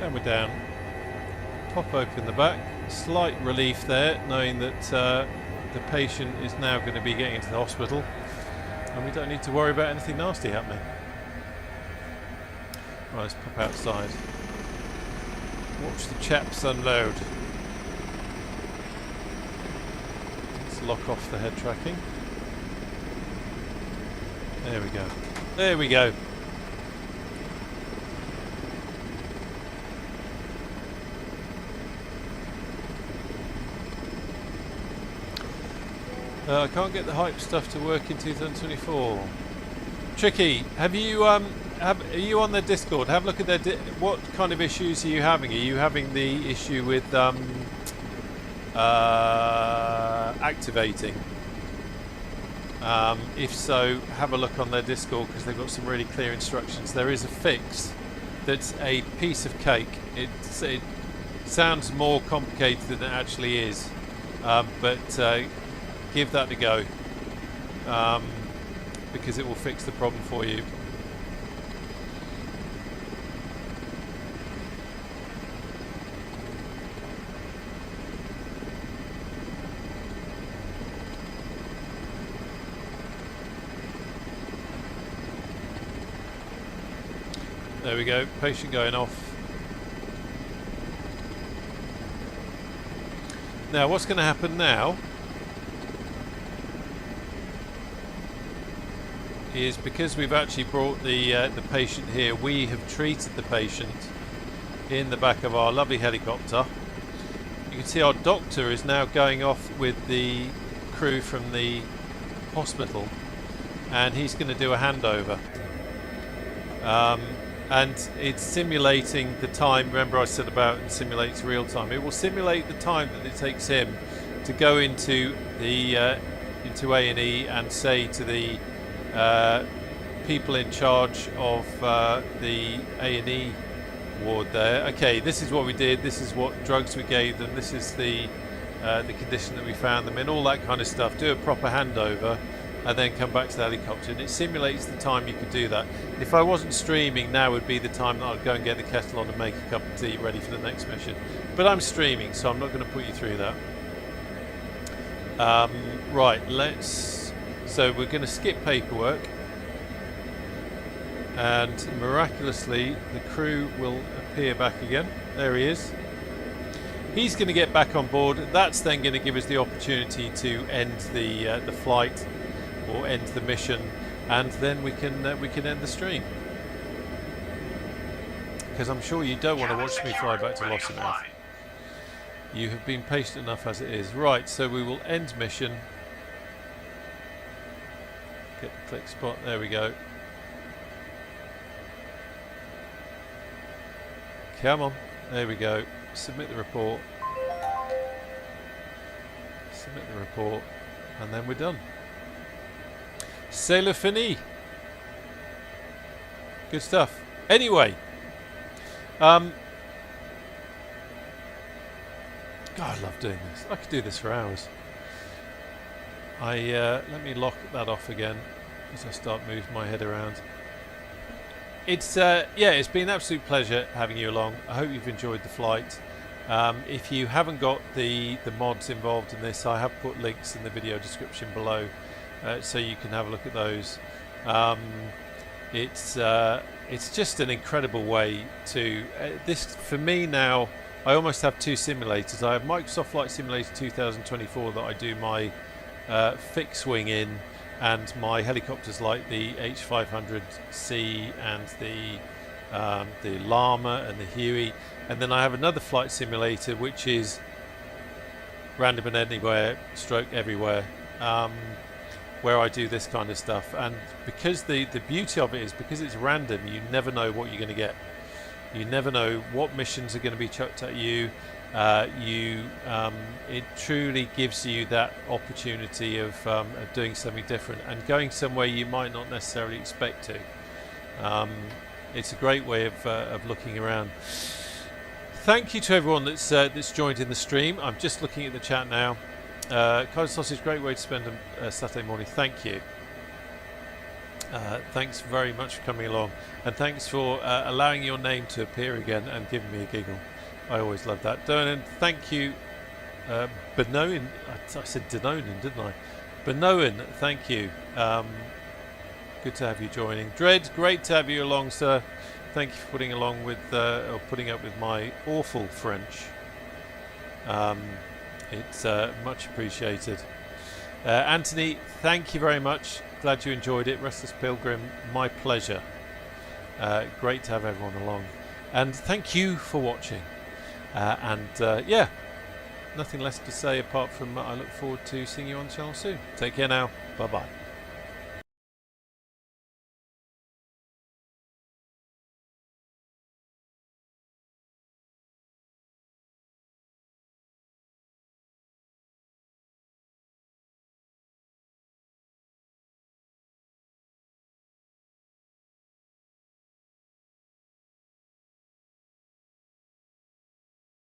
And we're down. Pop open the back. Slight relief there, knowing that the patient is now going to be getting into the hospital, and we don't need to worry about anything nasty happening. Right, let's pop outside. Watch the chaps unload. Let's lock off the head tracking. There we go. There we go. I can't get the hype stuff to work in 2024. Tricky. Have you are you on their Discord? Have a look at their. What kind of issues are you having? Are you having the issue with activating? If so, have a look on their Discord because they've got some really clear instructions. There is a fix that's a piece of cake. It sounds more complicated than it actually is, but give that a go because it will fix the problem for you. There we go, patient going off. Now, what's going to happen now is, because we've actually brought the patient here, we have treated the patient in the back of our lovely helicopter. You can see our doctor is now going off with the crew from the hospital, and he's going to do a handover. And it's simulating the time. Remember I said about it simulates real time. It will simulate the time that it takes him to go into the into A&E and say to the people in charge of the A&E ward there, okay, this is what we did, this is what drugs we gave them, this is the condition that we found them in, all that kind of stuff. Do a proper handover and then come back to the helicopter, and it simulates the time you could do that. If I wasn't streaming, now would be the time that I'd go and get the kettle on and make a cup of tea ready for the next mission. But I'm streaming, so I'm not going to put you through that. Right, so we're going to skip paperwork, and miraculously the crew will appear back again. There he is. He's going to get back on board. That's then going to give us the opportunity to end the flight, or end the mission, and then we can end the stream. Because I'm sure you don't want to watch me fly back to Lossiemouth. You have been patient enough as it is. Right, so we will end mission. Get the click spot. There we go. Come on. There we go. Submit the report. Submit the report, and then we're done. C'est le fini. Good stuff. Anyway, God, I love doing this. I could do this for hours. Let me lock that off again as I start moving my head around. It's yeah, it's been an absolute pleasure having you along. I hope you've enjoyed the flight. If you haven't got the mods involved in this, I have put links in the video description below, so you can have a look at those. It's just an incredible way to this for me now. I almost have two simulators. I have Microsoft Flight Simulator 2024 that I do my fixed wing in, and my helicopters like the H500C and the Llama and the Huey, and then I have another flight simulator which is random and anywhere stroke everywhere, where I do this kind of stuff. And because the beauty of it is, because it's random, you never know what you're going to get. You never know what missions are going to be chucked at you. It truly gives you that opportunity of doing something different and going somewhere you might not necessarily expect to. It's a great way of looking around. Thank you to everyone that's joined in the stream. I'm just looking at the chat now. Kaiser Sausage, great way to spend a Saturday morning. Thank you. Thanks very much for coming along, and thanks for allowing your name to appear again and giving me a giggle. I always love that. Donan, thank you. Benoan, I said Denonan, didn't I? Benoan, thank you. Good to have you joining. Dread, great to have you along, sir. Thank you for putting along with or putting up with my awful French. It's much appreciated. Anthony, thank you very much. Glad you enjoyed it. Restless Pilgrim, my pleasure. Great to have everyone along. And thank you for watching. Yeah, nothing less to say apart from I look forward to seeing you on the channel soon. Take care now. Bye bye.